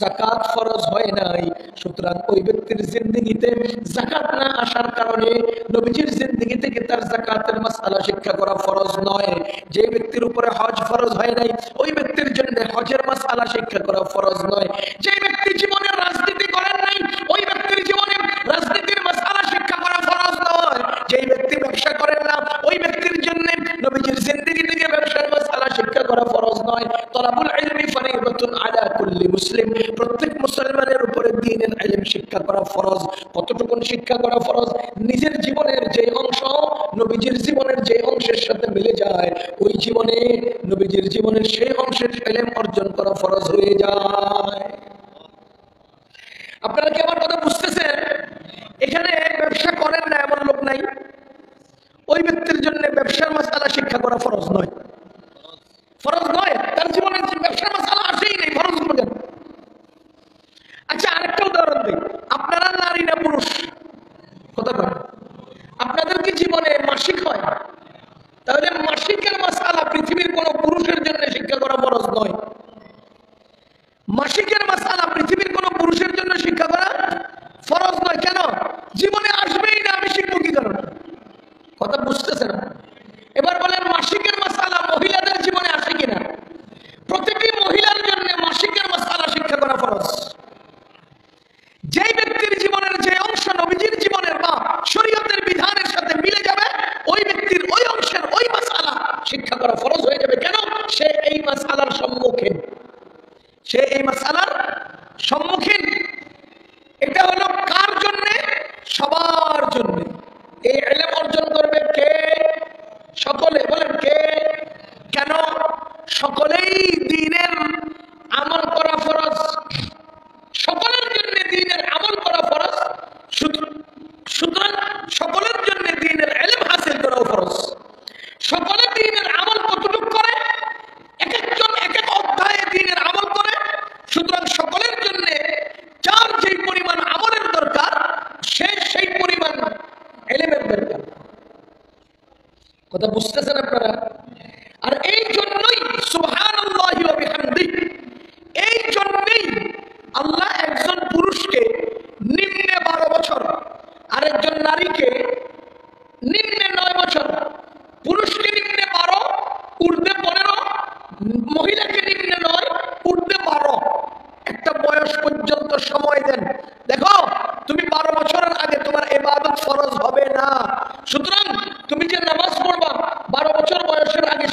যাকাত ফরজ হয় নাই, সুতরাং ওই ব্যক্তির জিন্দগিতে যাকাত না আসার কারণে নবীজির জিন্দগি থেকে তার যাকাতের মাসআলা শিক্ষা করা ফরজ নয়। যে ব্যক্তির উপরে হজ ফরজ হয় নাই, ওই ব্যক্তির জন্য হজের মাসআলা শিক্ষা করা ফরজ নয়। যে ব্যক্তি জীবনে রাজনীতি করেন নাই, ওই ব্যক্তির জীবনে রাজনীতির মাসআলা শিক্ষা করা ফরজ নয়। যে ব্যক্তি ব্যবসা করেন না, ওই ব্যক্তির জন্য নবীজির জিন্দগি থেকে ব্যবসার মাসআলা শিক্ষা করা ফরজ নয়। তলাবুল ইলমি ফরিদাতুন আলা কুল্লি মুসলিম, প্রত্যেক মুসলমানের উপরে দ্বীনের ইলম শিক্ষা করা ফরজ। কতটুকু শিক্ষা করা ফরজ? নিজের জীবনের যে অংশ নবীজির জীবনের যে অংশের সাথে মিলে যায়, ওই জীবনে নবীজির জীবনের সেই অংশের ইলম অর্জন করা ফরজ হয়ে যায়। আপনারা কি আমার কথা বুঝতেছেন? এখানে ব্যবসা করেন না এমন লোক নাই, ওই ব্যক্তির জন্য ব্যবসার মাসআলা শিক্ষা করা ফরজ নয়। ফরজ নয়, তার জীবনে ব্যবসার মাসআলা আসেই নেই, ফরজ হলো কেন? আচ্ছা, আরেকটা উদাহরণ দিই। আপনারা নারী না পুরুষ? কথা বলেন। আপনাদের কি জীবনে মাসিক হয়? তাহলে মাসিকের মাসআলা পৃথিবীর কোন পুরুষের জন্য শিক্ষা করা ফরজ নয়। মাসিকের মাসআলা পৃথিবীর কোন পুরুষের জন্য শিক্ষা করা ফরজ নয়। কেন? জীবনে আসবেই না, আমি শিখবো কি কারণ? কথা বুঝতেছেন? এবার বলেন, মাসিকের মাসআলা মহিলাদের জীবনে আসে কিনা? প্রতিটি মহিলার জন্য মাসিকের মাসআলা শিক্ষা করা ফরজ। যে ব্যক্তির জীবনের যে অংশ নবীজির জীবনের বা শরীয়তের বিধানের সাথে মিলে যাবে, ওই ব্যক্তির ওই অংশের ওই মাসআলা শিক্ষা করা ফরজ হয়ে যাবে। কেন? সে এই মাসআলার সম্মুখীন, সে এই মাসআলার সম্মুখীন। এটা হলো কার জন্য? সবার জন্য। এই ইলম অর্জন করবে কে? সকলে। বলেন কে? কেন? সকলেই দ্বীনের আমল করা ফরজ। সকলের জন্য দ্বীনের আমল করা ফরজ। সুতরাং সকলের জন্য দ্বীনের ইলম হাসিল করা ফরজ। সকলের দ্বীনের আমল কতটুকু করে? এক একজন এক এক অধ্যায়ে দ্বীনের আমল করে। সুতরাং সকলের জন্য যার যেই পরিমাণ আমলের দরকার, সে সেই পরিমাণ ইলমের দরকার। কথা বুঝতেছেন আপনারা? আর এই জন্যই সুবহানাল্লাহি ওয়া বিহামদিহি, এই জন্যই আল্লাহ একজন পুরুষকে নিম্নে 12 বছর, আরেকজন নারীকে নিম্নে 9 বছর, পুরুষকে নিম্নে 12, ঊর্ধ্বে 15, মহিলাকে নিম্নে 9, ঊর্ধ্বে 12, একটা বয়স পর্যন্ত সময় দেন। দেখো, তুমি 12 বছরের আগে তোমার ইবাদত ফরজ হবে না। সুতরাং তুমি যে নামাজ পড়বা 12 বছর বয়সের আগে,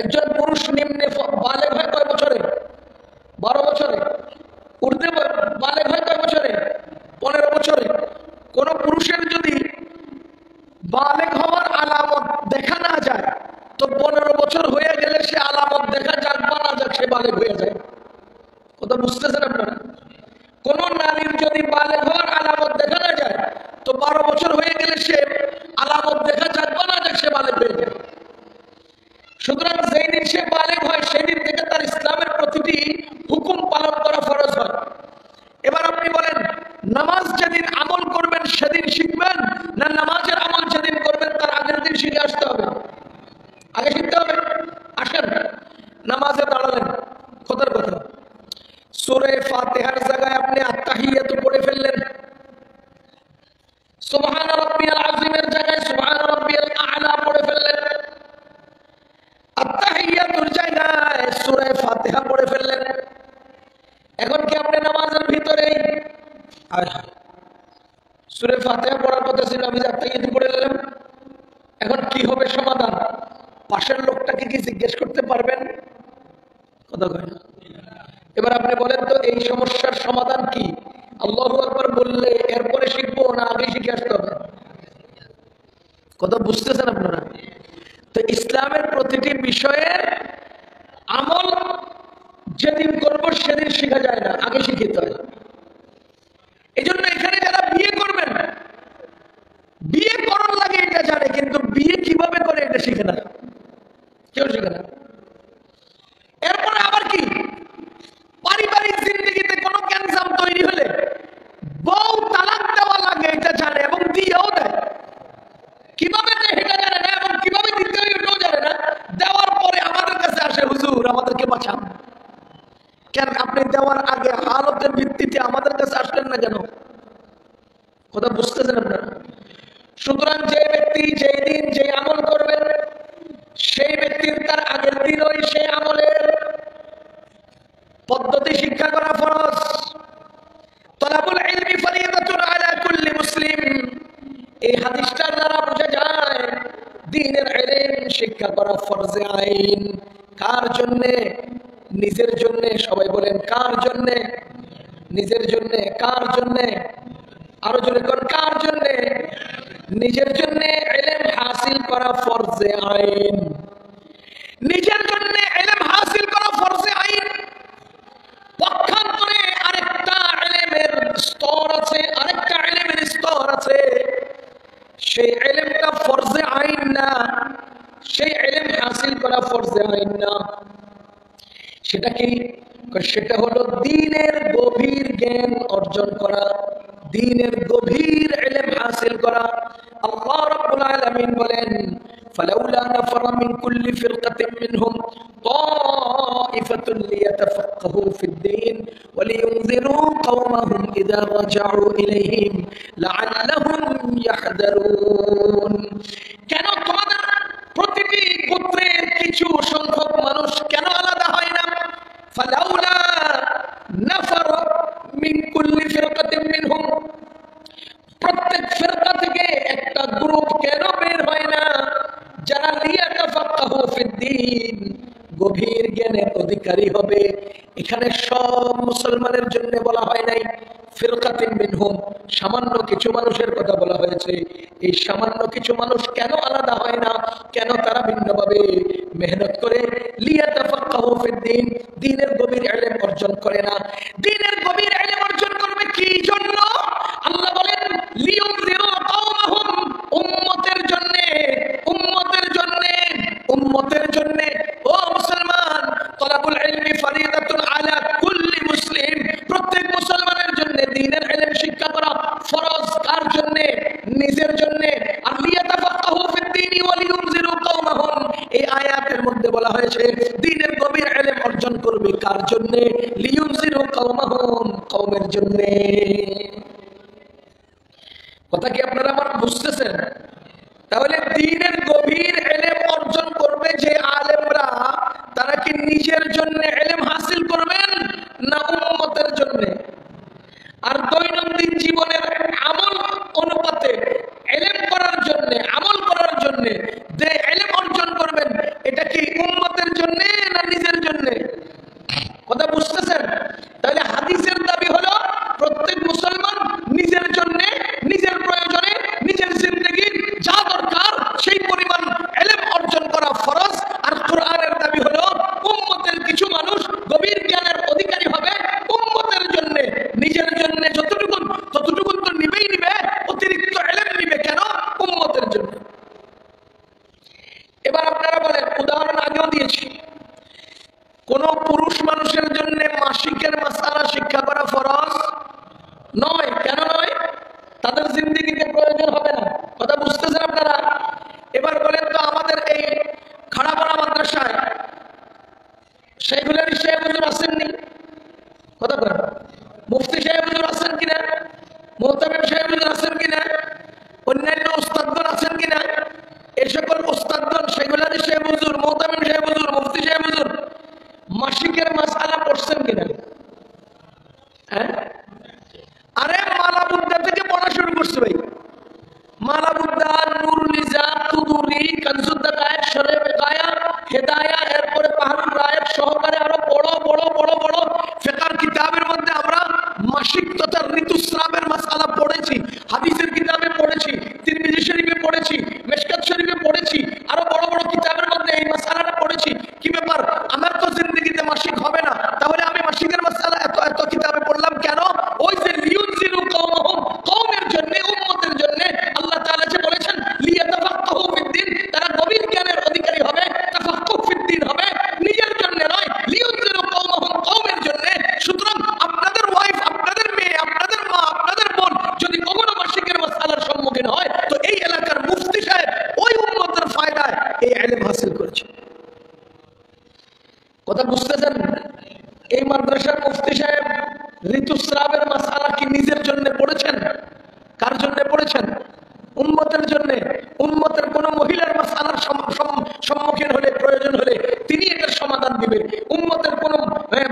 একজন পুরুষ নিম্নে বালেগ হয় কয় বছরে? 12 বছরে। ঊর্ধ্বে বালেগ হয় কয় বছরে? 15 বছরে। কোন পুরুষের যদি বালেগ হওয়ার আলামত দেখা না যায় তো 15 বছর হয়ে গেলে সে আলামত দেখা যাক বা না যাক সে বালেগ হয়ে যায়। কথা বুঝতেছেন আপনারা? কোন নারীর যদি বালেগ হওয়ার আলামত দেখা না যায় তো 12 বছর হয়ে গেলে সে আলামত দেখা যাক বা না যাক সে বালেগ হয়ে যায়। সুতরাং যেই দিন সে বালেগ হয় সেই দিন থেকে তার ইসলামের প্রতিটি হুকুম পালন করা ফরজ হয়। এবার আপনি বলেন, নামাজ যেদিন আমল করবেন সেদিন শিখবেন, না নামাজের আমল যেদিন করবেন তার আগের দিন শিখে আসতে হবে? আগে শিখতে হবে। আসেন নামাজে দাঁড়ালেন, কথার কথা সূরা ফাতিহার জায়গায় আপনি আত্তাহিয়াতু পড়ে ফেললেন, সুবহান রাব্বিয়াল আযীমের জায়গায় সুবহান রাব্বিয়াল আ'লা পড়ে ফেললেন, আত্তাহিয়াতুর জায়গায় সূরা ফাতিহা পড়ে ফেললেন। এখন কি আপনি নামাজের ভিতরে সূরা ফাতিহা পড়ার কথা ছিল, আমি আত্তাহিয়াতু পড়ে নিলাম। এখন কি হবে সমাধান? পাশের লোকটাকে কি জিজ্ঞেস করতে পারবেন? কথা কয় না। এবার আপনি বলেন তো এই সমস্যার সমাধান কি? আল্লাহু আকবার বললে এরপরে শিখবো না আগে শিখে আসতে হবে? কথা বুঝতেছেন আপনারা? তো ইসলামের প্রতিটি বিষয়ে আমল যেদিন করবো সেদিন শেখা যায় না, আগে শিখিতে হয়। এই জন্য এখানে যারা বিয়ে করবেন, বিয়ে করার লাগে এটা জানে, কিন্তু বিয়ে কিভাবে করে এটা শিখে না, কেউ শিখে না। এরপরে আবার কি, পারিবারিক জিন্দেগিতে কোনো ক্যান্সার তৈরি হলে বউ তালাক দেওয়া লাগে এটা জানে এবং দিয়েও দেয়। কিভাবে দেয় এটা জানে না এবং কিভাবে দিতে হয় এটাও জানে না। দেওয়ার পরে আমাদের কাছে আসে, হুজুর আমাদেরকে বাঁচান। কেন আপনি দেওয়ার আগে হালতের ভিত্তিতে আমাদের কাছে আসলেন না কেন? কথা বুঝতেছেন আপনারা? সুতরাং যে ব্যক্তি যেই দিন যে আমল করবেন সেই ব্যক্তির তার আগের দিন ওই সেই আমলের পদ্ধতি শিক্ষা করা ফরজ। তলাবুল ইলমি ফরিদাতুন আলা কুল্লি মুসলিম, এই হাদিসটার দ্বারা বোঝা যায় দ্বীনের ইলম শিক্ষা করা ফরজে আইন। কার জন্য? নিজের জন্য। সবাই বলেন কার জন্য? নিজের জন্য। কার জন্য? আরো জোরে কোন কার জন্য? নিজের জন্য ইলম হাসিল করা ফরজে আইন। নিজের জন্য ইলম হাসিল করা ফরজে আইন। পক্ষান্তরে আরেকটা ইলমের স্তর আছে, আরেকটা ইলমের স্তর আছে, সেই ইলমটা ফরজে আইন না, সেই ইলম হাসিল করা ফরজে আইন না। সেটা কি? সেটা হলো দ্বীনের গভীর জ্ঞান অর্জন করা, দ্বীনের গভীর ইলম হাসিল করা। আল্লাহ রাব্বুল আলামিন বলেন, ফালাউলা নাফারা মিন কুল্লি ফিরকাতিন মিনহুম তাইফাতুন লিয়াতাফাক্কাহু ফিদ-দীন ওয়া লিয়ুনযিরু কওমাহুম ইযা রাজাউ ইলাইহিম লাআল্লাহুম ইয়াহযারুন। কেন তোমাদের প্রতিটি গোত্রের কিছু সংখ্যক মানুষ কেন আলাদা হয় না? ফালাউলা নাফারা মিন কুল্লি ফিরকাতিন মিনহুম, প্রত্যেক ফিরকা থেকে একটা গ্রুপ কেন বের হয় না যারা লিয়াতাফাক্কাহু ফিদ-দীন, গভীর জ্ঞানের অধিকারী হবে? এখানে সব মুসলমানের জন্য বলা হয় নাই, ফিরকাতিন মিনহুম সামান্য কিছু মানুষের কথা বলা হয়েছে। এই সামান্য কিছু মানুষ কেন আলাদা হয় না? কেন তারা ভিন্নভাবে মেহনত করে লিয়াতাফাক্কাহু ফিদ-দীন, দ্বীনের গভীর ইলম অর্জন করে না? দ্বীনের গভীর ইলম অর্জন করবে কি জন্য? আল্লাহ বলেন লিয়ুনযিরু কওমাহুম, উম্মতের জন্য, উম্মতের জন্য, উম্মতের জন্য। ও মুসলমান, তলাবুল ইলমি ফরিদাতুন আলা কুল্লি মুসলিম, প্রত্যেক মুসলমানের জন্য দ্বীনের ইলম শিক্ষা করা ফরজ। কার জন্য? নিজের জন্য। আর লিয়াতাফাক্কাহু ফিদ-দীন ওয়া লিয়ুনযিরু কওমাহুম, এই আয়াতের মধ্যে বলা হয়েছে দ্বীনের গভীর ইলম অর্জন করবে কার জন্য? লিয়ুনযিরু কওমাহুম, কওমের জন্য। কথা কি আপনারা আমার বুঝতেছেন? তাহলে দ্বীনের গভীর ইলম অর্জন করবে যে আলেমরা, তারা কি নিজের জন্য ইলম হাসিল করবেন না উম্মতের জন্য? আর দৈনন্দিন জীবনের আমল অনুপাতে ইলম করার জন্য, আমল করার জন্য যে ইলম অর্জন করবেন, এটা কি উম্মতের বলেন, উদাহরণ আগেও দিয়েছি, কোন পুরুষ মানুষের জন্য মাসিকের মাসালা শিক্ষা করা ফরজ নয়। কেন নয়? তাদের জিন্দেগিতে প্রয়োজন হবে না। কথা বুঝতেছেন আপনারা? এবার বলেন তো, আমাদের এই খাড়াপাড়া মাদ্রাসায় শাইখুল হাদিস সাহেব হুজুর আসেননি? কথা বলেন। মুফতি সাহেব হুজুর আছেন কিনা? মুহতামিম সাহেব হুজুর আছেন কিনা? অন্যান্য উস্তাদগণ আছেন কিনা? এই সকল উস্তাদগণ, শাইখুল হাদিস সাহেব হুজুর, মুহতামিম সাহেব হুজুর, মুফতি সাহেব হুজুর মাসিকের মাসআলা পড়ছেন কিনা? হ্যাঁ? আরে মালাবুদ্দা থেকে পড়া শুরু করছে ভাই। মালাবুদ্দা, নুরুল ইজাদ, তুদুরি, কানজুদ্দাকায়, শরে বেকায়া, হেদায়া, এরপরে পাহাড়ুল রায়ের সহকারে আরো বড় বড় বড় বড় ফিকহ কিতাবের মধ্যে আমরা মাসিক তথা ঋতুস্রাবের মাসআলা পড়েছি, হাদিসের কিতাবে পড়েছি, তিরমিজি শরীফে পড়েছি, মিশকাত শরীফে পড়েছি, আরো বড় বড় কিতাবের মধ্যে এই মাসআলাটা পড়েছি। কি ব্যাপার, আমার তো জিন্দেগিতে মাসিক হবে না, তাহলে আমি মাসিকের মাসআলা এত এত কিতাবে পড়লাম কেন? ওই যে লিউনজিরু কওমাহুম, কওমের জন্য, উম্মতের জন্য আল্লাহ তাআলা যে বলেছেন লিয়াতাফাক্কাহু ফিদ্দীন, তারা গভীর জ্ঞানের অধিকারী হবে, তাফাক্কুহ ফিদ্দীন হবে, নিজের জন্য নয়, লিউনজিরু কওমাহুম, কওমের জন্য। সুতরাং আপনাদের ওয়াইফ, আপনাদের মেয়ে, আপনাদের মা, আপনাদের বোন যদি কখনো মাসিকের মাসআলার সম্মুখীন হয়, তো এই এলাকার মুফতি সাহেব ওই উম্মতের ফায়দায় এই ইলম হাসিল করেছে। কথা বুঝতেছেন? এই মাদ্রাসার মুফতি সাহেব ঋতুস্রাবের মাসআলা কি নিজের জন্য পড়েছেন? কার জন্য পড়েছেন? উম্মতের জন্য। উম্মতের কোন মহিলার মাসআলার সম্মুখীন হলে, প্রয়োজন হলে তিনি এটার সমাধান দিবেন। উম্মতের কোন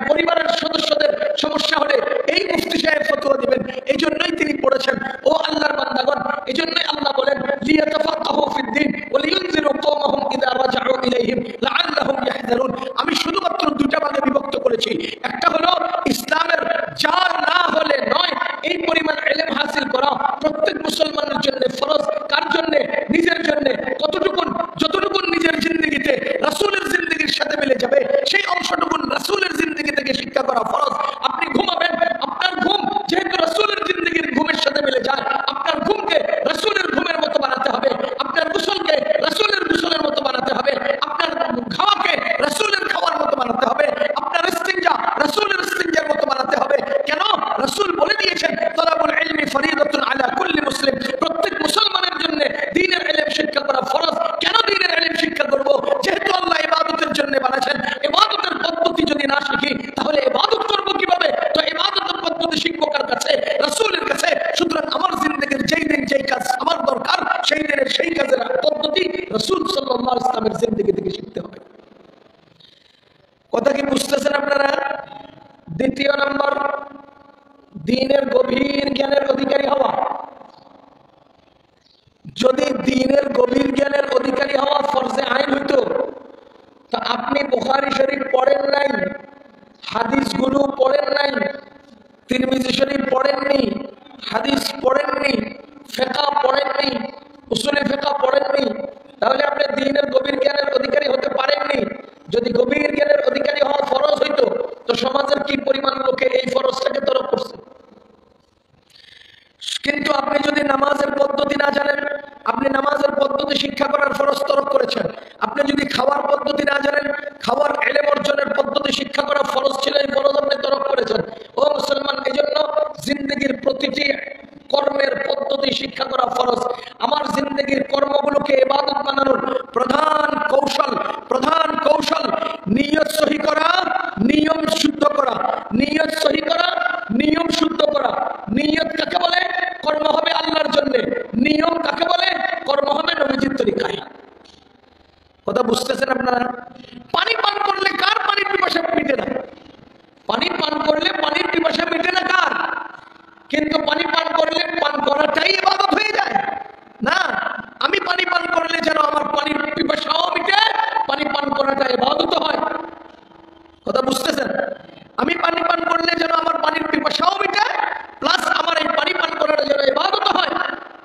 পরিবারের সদস্যদের সমস্যা হলে এই মুফতি সাহেব ফতোয়া দিবেন। এই জন্যই তিনি পড়েছেন। ও আল্লাহর বান্দাগণ, এই জন্যই আল্লাহ বলেন লিয়াতাফাক্কাহু ফিদ্দীন ওয়া লিয়ুনজিরু কওমাহুম ইযা রাজাউ ইলাইহিম লাআল্লাহুম ইয়াহযারুন। আমি শুধুমাত্র দুটা ভাগে বিভক্ত করেছি। একটা হলো ইসলামের যা না হলে নয়, এই পরিমাণ ইলম হাসিল করা প্রত্যেক মুসলমানের জন্য ফরজ। কার জন্য? নিজের জন্য। কতটুকুন? যতটুকুন নিজের জিন্দেগিতে রাসূলের জিন্দেগির সাথে মিলে যাবে, সেই অংশটুকুন রাসূলের জিন্দেগি থেকে শিক্ষা করা ফরজ। আপনি ঘুমাবেন, আপনার ঘুম যেহেতু রাসূলের জিন্দেগির ঘুমের সাথে মিলে যায়, আপনার ঘুমকে রাসূলের ঘুমের মতো বানাতে হবে, আপনার গোসলকে রাসূলের গোসলের মতো বানাতে হবে, আপনার খাওয়াকে রাসূলের খাওয়ার মতো বানাতে হবে, আপনার ইস্তিনজা রাসূলের ইস্তিনজার মতো বানাতে হবে। কেন? রাসূল বলে দিয়েছেন তলাবুল ইলমি ফরিদাতুন আলা কুল্লি মুসলিম, প্রত্যেক মুসলমানের জন্য দ্বীনের ইলম শিক্ষা করা ফরজ। কেন দ্বীনের ইলম শিক্ষা করব? যেহেতু আল্লাহ ইবাদতের জন্য বানাচ্ছেন। ইবাদতের পদ্ধতি যদি না শিখি তাহলে ইবাদত করব কিভাবে? তো ইবাদতের পদ্ধতি শিখবো কার কাছে? রাসূলের কাছে। সুতরাং আমার জিন্দেগির যেই দিন যেই কাজ আমার দরকার, সেই দিনের সেই কাজের পদ্ধতি রাসূল সাল্লাল্লাহু আলাইহি ওয়াসাল্লামের জিন্দেগি থেকে শিখতে হবে। কথা কি বুঝতেছেন আপনারা? দ্বিতীয় নম্বর, দ্বীনের গভীর জ্ঞানের অধিকারী হওয়া। যদি দ্বীনের গভীর জ্ঞানের অধিকারী হওয়া ফরজে আইন হইতো, তা আপনি বুখারী শরীফ পড়েন নাই, হাদিসগুলো পড়েন নাই, তিরমিজি শরীফ পড়েননি, হাদিস পড়েননি, ফিকহ পড়েননি, উসুলে ফিকহ পড়েননি, তাহলে আপনি দ্বীনের গভীর জ্ঞানের অধিকারী হতে পারেননি। যদি গভীর জ্ঞানের অধিকারী হওয়া ফরজ হইতো, তো সমাজের কি পরিমাণ লোকে এই ফরজটাকে তরক করছে। কিন্তু আপনি যদি নামাজের পদ্ধতি না জানেন, আপনি নামাজের পদ্ধতি শিক্ষা করার ফরজ তরক করেছেন। আপনি যদি খাওয়ার পদ্ধতি না জানেন, খাওয়ার ইলম অর্জনের পদ্ধতি শিক্ষা করা ফরজ ছিল, এই ফরজ আপনি তরক করেছেন। ও মুসলমান, এজন্য জিন্দেগির প্রতিটি কর্মের পদ্ধতি শিক্ষা করা ফরজ। আমার জিন্দেগির কর্মগুলোকে ইবাদত বানানোর প্রধান কৌশল নিয়ত সহি করা, নিয়ম শুদ্ধ করা। নিয়ত সহি করা, নিয়ম শুদ্ধ করা। নিয়ত কাকে বলে? কর্ম হবে আল্লাহর জন্য। নিয়ম কাকে বলে? কর্ম হবে নবীজির তরিকায়। কথা বুঝতেছেন আপনারা? পানি পান করলে কার পানির পিপাসা মিটে না? পানি পান করলে পানির পিপাসা মিটে না কার? কিন্তু পানি পান করলে পান করাটাই ইবাদত হয়ে যায় না। আমি পানি পান করলে যেন আমার পানির পিপাসাও মিটে, পানি পান করাটা ইবাদত হয়। কথা বুঝতেছেন? আমি পানি পান করলে যেন আমার পানির পিপাসাও মিটে, প্লাস আমার এই পানি পান করাটা যেন ইবাদত হয়।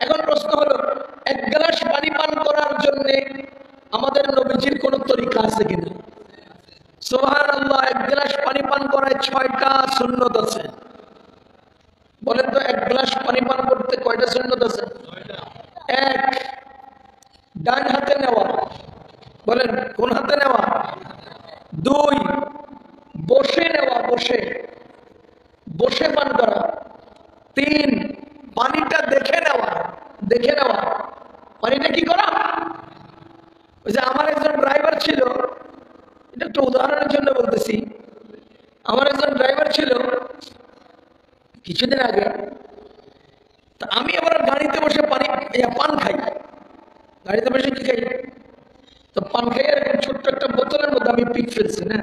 এখন প্রশ্ন হলো, এক গ্লাস পানি পান করার জন্য আমাদের নবীজির কোন তরিকা আছে কিনা? সুবহানাল্লাহ, এক গ্লাস পানি পান করায় 6টা সুন্নত আছে। বলেন তো, এক গ্লাস পানি পান করতে কয়টা সুন্নত আছে? এক, ডান হাতে নেওয়া। বলেন বলেন কোন হাতে নেওয়া? দুই, বসে নেওয়া, বসে বসে পান করা। তিন, পানিটা দেখে নেওয়া, দেখে নেওয়া। পানিটা কি করা? ওই যে আমার একজন ড্রাইভার ছিল, এটা একটা উদাহরণের জন্য বলতেছি। আমার একজন ড্রাইভার ছিল কিছুদিন আগে, তা আমি আবার গাড়িতে বসে পান খাই। গাড়িতে বসে কি খাই? তো পান খাই, এরকম ছোট্ট একটা বোতলের মধ্যে আমি পিক ফেলছি না।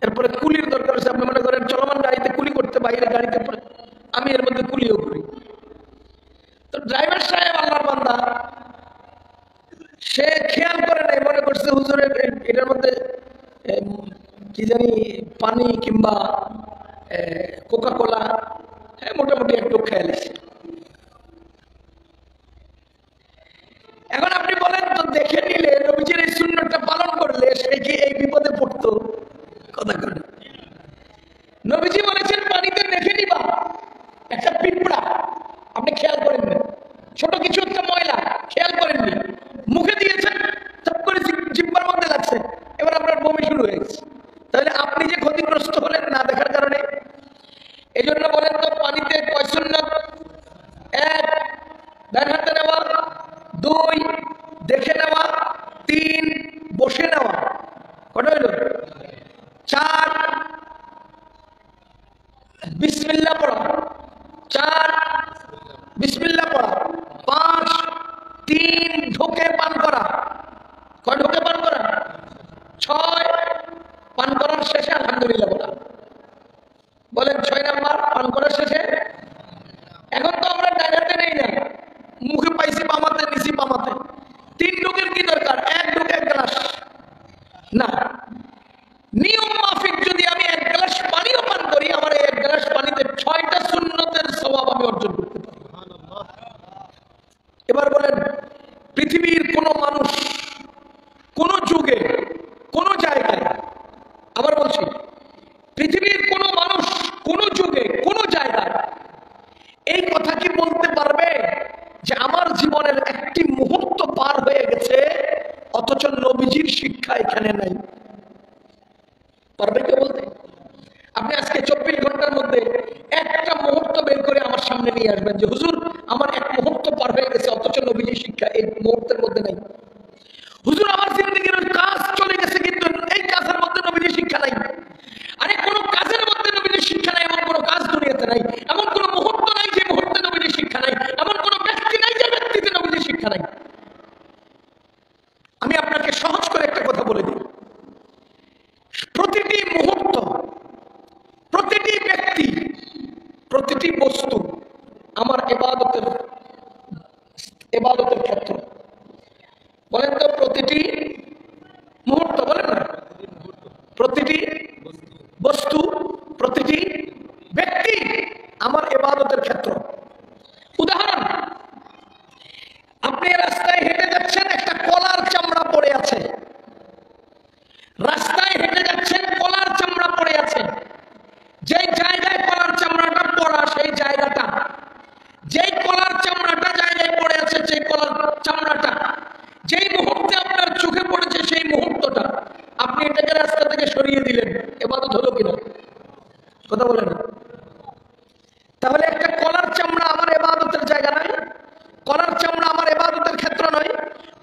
এরপরে কুলির দরকার হচ্ছে, আপনি মনে করেন চলমান গাড়িতে কুলি করতে, বাইরে গাড়িতে আমি এর মধ্যে কুলিও করি। তো ড্রাইভার সাহেব আল্লাহর বান্দা, সে খেয়াল করে নাই, মনে করছে হুজুরের এটার মধ্যে কি জানি পানি কিংবা কোকা কোলা, মোটামুটি একটু খেয়াল এসে। এখন আপনি বলেন তো, দেখে নিলে নবীজির এই সুন্নতটা পালন করলে সে কি এই বিপদে পড়তো? কথা করে নবীজি বলেছেন পানিতে দেখে নিবা একটা পিঁপড়া, আপনি খেয়াল করেননি, ছোট কিছু একটা ময়লা খেয়াল করেননি, মুখে দিয়েছেন, চপ করে জিহ্বার মধ্যে লাগছে, এবার আপনার বমি শুরু হয়ে গেছে। তাহলে আপনি যে ক্ষতিগ্রস্ত হলেন না দেখার কারণে। এই জন্য বলেন তো, পানিতে কয় সুন্নাত? এক, ডান হাতে নেওয়া। দুই, দেখে নেওয়া। তিন, বসে নেওয়া। কটা হইল? চার, বিসমিল্লাহ পড়া। চার, বিসমিল্লাহ পড়া। পাঁচ, তিন ঢোকে পান করা। কয় ঢোকে পান করা? ছয়, পান করার শেষে আলহামদুলিল্লাহ বলা। বলেন 6 নাম্বার, পান করার শেষে। এখন তো আমরা ডাইনাতে নেই না, মুখে পাইছি বামাতে, নিছি বামাতে। 3 ঢোকের কি দরকার? 1 ঢোকে 1 গ্লাস না, নিয়ম মাফিক যদি আমি 1 গ্লাস পানিও পান করি, আমার এই 1 গ্লাস পানিতে 6টা সুন্নতের সওয়াব আমি অর্জন করতে পারি। এবার বলেন, পৃথিবীর কোন মানুষ কোন যুগে কোন জায়গায়, আবার বলছি, পৃথিবীর কোন মানুষ কোন যুগে কোন জায়গায় এই কথা কি বলতে পারবে যে আমার জীবনের একটি মুহূর্ত পার হয়ে গেছে অথচ নবীজির শিক্ষা এখানে নাই? পারবে কেউ বলতে? আপনি আজকে 24 ঘন্টার মধ্যে একটা মুহূর্ত বের করে আমার সামনে নিয়ে আসবেন যে হুজুর আমার এক মুহূর্ত পার হয়ে গেছে অথচ নবীজির শিক্ষা এই মুহূর্তের মধ্যে নাই। হুজুর আমার জিন্দেগির কাজ চলে গেছে কিন্তু এই কাজের মধ্যে নবীজির শিক্ষা নাই। আরে কোন কাজের মধ্যে নবীজির শিক্ষা নাই এমন কোন কাজ দুনিয়াতে নাই, এমন কোন মুহূর্ত নাই যে মুহূর্তে নবীজির শিক্ষা নাই, এমন কোন ব্যক্তি নাই যে ব্যক্তিতে নবীজির শিক্ষা নাই। আমি আপনাকে সহজ করে একটা কথা বলে দিই, প্রতিটি মুহূর্ত, প্রতিটি ব্যক্তি, প্রতিটি বস্তু আমার ইবাদতের ক্ষেত্র। বলেন তো, প্রতিটি মুহূর্ত, বলেন না, প্রতিটি বস্তু, প্রতিটি ব্যক্তি আমার ইবাদতের ক্ষেত্র। উদাহরণ, আপনি রাস্তায় হেঁটে যাচ্ছেন, একটা কলার চামড়া পড়ে আছে। রাস্তায় হেঁটে যাচ্ছেন, কলার চামড়া পড়ে আছে। যেই জায়গায় কলার চামড়াটা পড়া, সেই জায়গাটা, যেই কলার চামড়াটা জায়গায় পড়ে আছে, সেই কলার চামড়াটা যেই মুহূর্তে আপনার চোখে পড়েছে, সেই মুহূর্তটা আপনি এটাকে রাস্তা থেকে সরিয়ে দিলেন, ইবাদত হলো কিনা? কথা বলেন। তাহলে একটা কলার চামড়া আমার ইবাদতের জায়গা নয়, কলার চামড়া আমার ইবাদতের ক্ষেত্র নয়,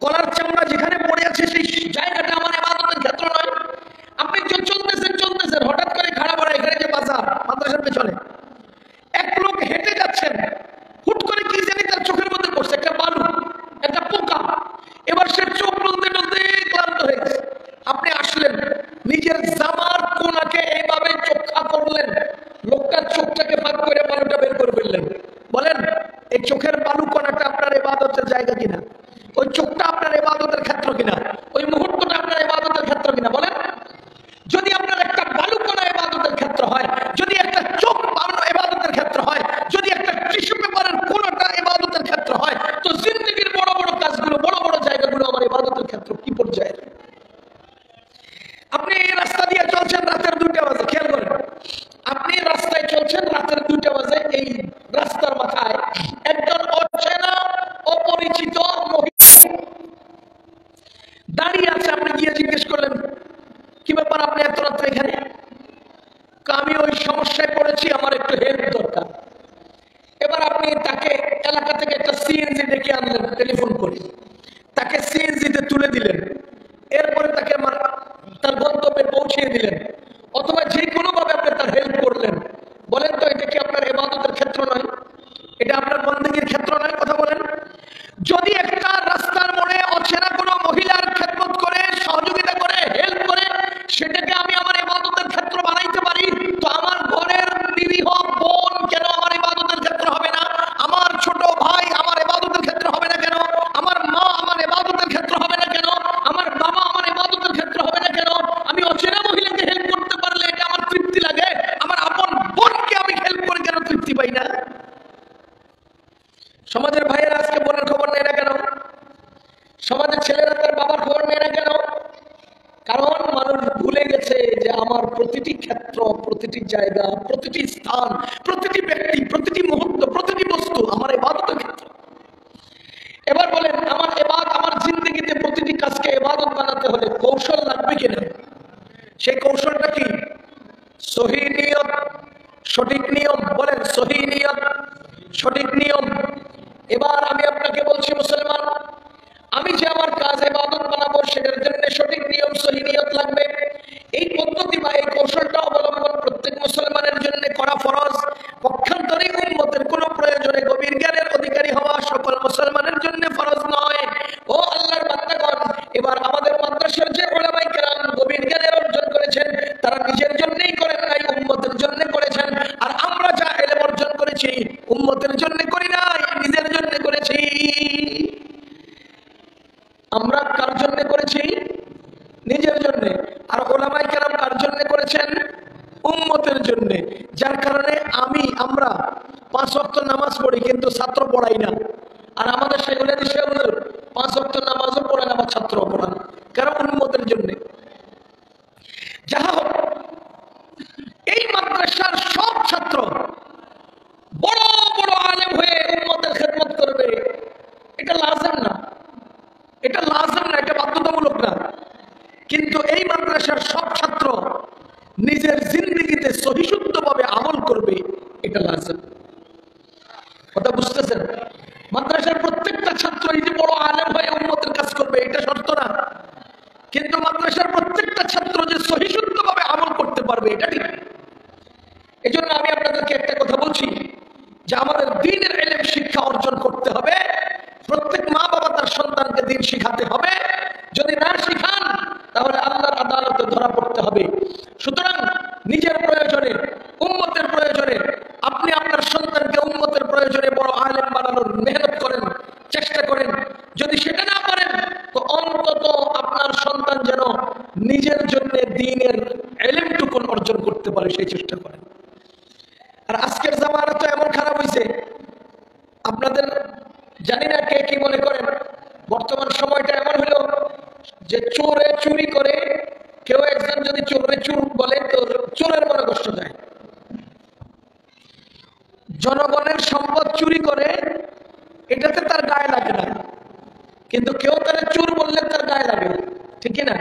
কলার চামড়া যেখানে পড়ে আছে সেই জায়গাটা আমার ইবাদতের ক্ষেত্র নয়। আপনি চলতেছেন, হঠাৎ করে খাড়া পড়া, এখানে যে বাজার, মাদ্রাসার পেছনে এক লোক হেঁটে যাচ্ছেন, হুট করে কি জানি তার চোখের মধ্যে পড়ছে, একটা বালু, একটা পোকা। এবার সে চোখ টলতে টলতে ক্লান্ত হয়ে গেছে। আপনি আসলেন, নিজের জামার কোনাকে এইভাবে চোখা করলেন, লোকটার চোখটাকে ভাগ করে বালুটা বের করে ফেললেন। বলেন, এই চোখের বালু কণাটা আপনার ইবাদতের জায়গা কিনা? ওই চোখটা আপনার ইবাদতের ক্ষেত্র কিনা? ওই মুহূর্তটা আপনার ইবাদতের ক্ষেত্র কিনা? বলেন। যদি আপনার একটা বালু কণা ইবাদতের ক্ষেত্র হয়, যদি একটা চোখ ইবাদতের ক্ষেত্র হয়, যদি একটা টিস্যু পেপারের কোণাটা ইবাদতের ক্ষেত্র হয়, তো জিন্দেগির বড় বড় কাজগুলো, বড় বড় জায়গাগুলো আমার ইবাদতের ক্ষেত্র কি পর্যায়ে? আপনি এই রাস্তা দিয়ে চলছেন, রাতের 2টা বাজে, খেয়াল করেন, আপনি রাস্তায় চলছেন, রাতের 2টা বাজে, এই রাস্তার মাথায় একজন অচেনা অপরিচিত মহিলা দাঁড়িয়ে আছে, আপনি গিয়ে জিজ্ঞেস করলেন কি ব্যাপার আপনি এত রাত্রে এখানে? আমি ওই সমস্যায় পড়েছি, আমার একটু হেল্প দরকার। এবার আপনি তাকে এলাকা থেকে একটা সিএনজি ডেকে আনলেন টেলিফোন করে, তাকে সিএনজিতে তুলে দিলেন, এরপরে তাকে তার গন্তব্যে পৌঁছিয়ে দিলেন, অথবা যে কোনো ভাবে আপনি তার হেল্প করলেন। বলেন তো এটা কি আপনার ইবাদতের ক্ষেত্র নয়? এটা আপনার বন্দেগীর ক্ষেত্র নয়? কথা বলেন। যদি একটা রাস্তার মোড়ে অচেনা কোনো মহিলার খেদমত করে, সহযোগিতা করে, হেল্প করে, সেটাকে আমি আমার ইবাদতের ক্ষেত্র বানাইতে পারি, তো আমার ঘরের নিরীহ বোন কেন আমার ইবাদতের ক্ষেত্র হবে না? আমার ছোট ভাই আমার ইবাদতের ক্ষেত্র হবে না কেন? আমার মা আমার ইবাদতের ক্ষেত্র হবে না কেন? আমার বাবা আমার ইবাদতের ক্ষেত্র হবে না কেন? আমি অচেনা মহিলাকে হেল্প করতে পারলে এটা আমার তৃপ্তি লাগে, আমার আপন বোনকে আমি হেল্প করে কেন তৃপ্তি পাই না? সমাজের ভাইয়েরা আজকে বোনের খবর নেয় না কেন? সমাজের ছেলেরা তার বাবার খবর নেয় না কেন? কারণ মানুষ ভুলে গেছে যে আমার প্রতিটি ক্ষেত্র, প্রতিটি জায়গা, প্রতিটি স্থান, প্রতিটি ব্যক্তি, প্রতিটি মুহূর্ত, প্রতিটি বস্তু আমার ইবাদতের ক্ষেত্র। এবার বলেন আমার জিন্দেগিতে প্রতিটি কাজকে ইবাদত বানাতে হলে কৌশল লাগবে কিনা? সেই কৌশলটা কি? সহিহ নিয়ত, সঠিক নিয়ম। বলেন সহিহ নিয়ত, সঠিক নিয়ম। এবার আমি আপনাকে বলছি মুসলমান, আমি যে আমার কাজ ইবাদত বানাবো সেটার জন্য সঠিক নিয়ম, সহিহ নিয়ত লাগবে। এই পদ্ধতি বা এই কৌশলটা অবলম্বন প্রত্যেক মুসলমানের জন্য করা ফরজ। পক্ষান্তরে উম্মতের কোনো প্রয়োজনে গভীর জ্ঞানের অধিকারী হওয়া সকল মুসলমানের জন্য ফরজ নয়। ও আল্লাহর বান্দাগণ, এবার আমাদের মাদ্রাসার যে উলামায়ে কেরাম গভীর জ্ঞানের অর্জন করেছেন, তারা নিজের জন্যই করেন নাই, উম্মতের জন্য করেছেন। আর আমরা যা ইলম অর্জন করেছি উম্মতের জন্য করি নাই, নিজের জন্য করেছি। আমরা কার জন্য করেছি? নিজের জন্য। আর উলামায়ে কেরাম কার জন্য করেছেন? উম্মতের জন্য। যার কারণে আমরা 5 ওয়াক্ত নামাজ পড়ি কিন্তু ছাত্র পড়াই না। আর আমাদের সেগুলো 5 ওয়াক্ত নামাজও পড়ে না, আমার ছাত্র পড়ান, কারণ উম্মতের জন্য। যাহা হোক, এই মাদ্রাসার সব ছাত্র বড় বড় আলেম হয়ে উম্মতের খেদমত করবে, এটা লাজেম না, এটা লাজেম না, এটা বাধ্যতামূলক না। কিন্তু এই মাদ্রাসার সব ছাত্র নিজের জিন্দেগিতে সহিশুদ্ধভাবে আমল করবে, এটা লাজেম। কথা বুঝতেছেন? মাদ্রাসার প্রত্যেকটা ছাত্র এই যে বড় আলেম হয়ে উম্মতের কাজ করবে এটা শর্ত না, কিন্তু মাদ্রাসার প্রত্যেকটা ছাত্র যে সহিশুদ্ধভাবে আমল করতে পারবে এটা ঠিক। এই জন্য আমি আপনাদেরকে একটা কথা বলছি যে আমাদের দ্বীনের ইলম শিক্ষা অর্জন করতে হবে। প্রত্যেক মা বাবা তার সন্তানকে দ্বীন শিখাতে হবে। যদি না শিখান তাহলে আল্লাহর আদালতে ধরা পড়তে হবে। সুতরাং নিজের প্রয়োজনে, উম্মতের প্রয়োজনে আপনি আপনার সন্তানকে উম্মতের প্রয়োজনে বড় আলেম বানানোর মেহনত করেন, চেষ্টা করেন। যদি সেটা না পারেন তো অন্তত আপনার সন্তান যেন নিজের জন্য দ্বীনের ইলমটুকু অর্জন করতে পারে সেই চেষ্টা করেন। আর আজকের জামানা তো এমন খারাপ হয়েছে, আপনাদের জানি না কে কি মনে করেন, বর্তমান সময়টা এমন হলো যে চোরে চুরি করে, কেউ একজন যদি চোরে চুর বলে তো চোরের মনে কষ্ট যায়। জনগণের সম্পদ চুরি করে এটাতে তার গায়ে লাগে না, কিন্তু কেউ তারা চোর বললে তার গায়ে লাগে, ঠিক না?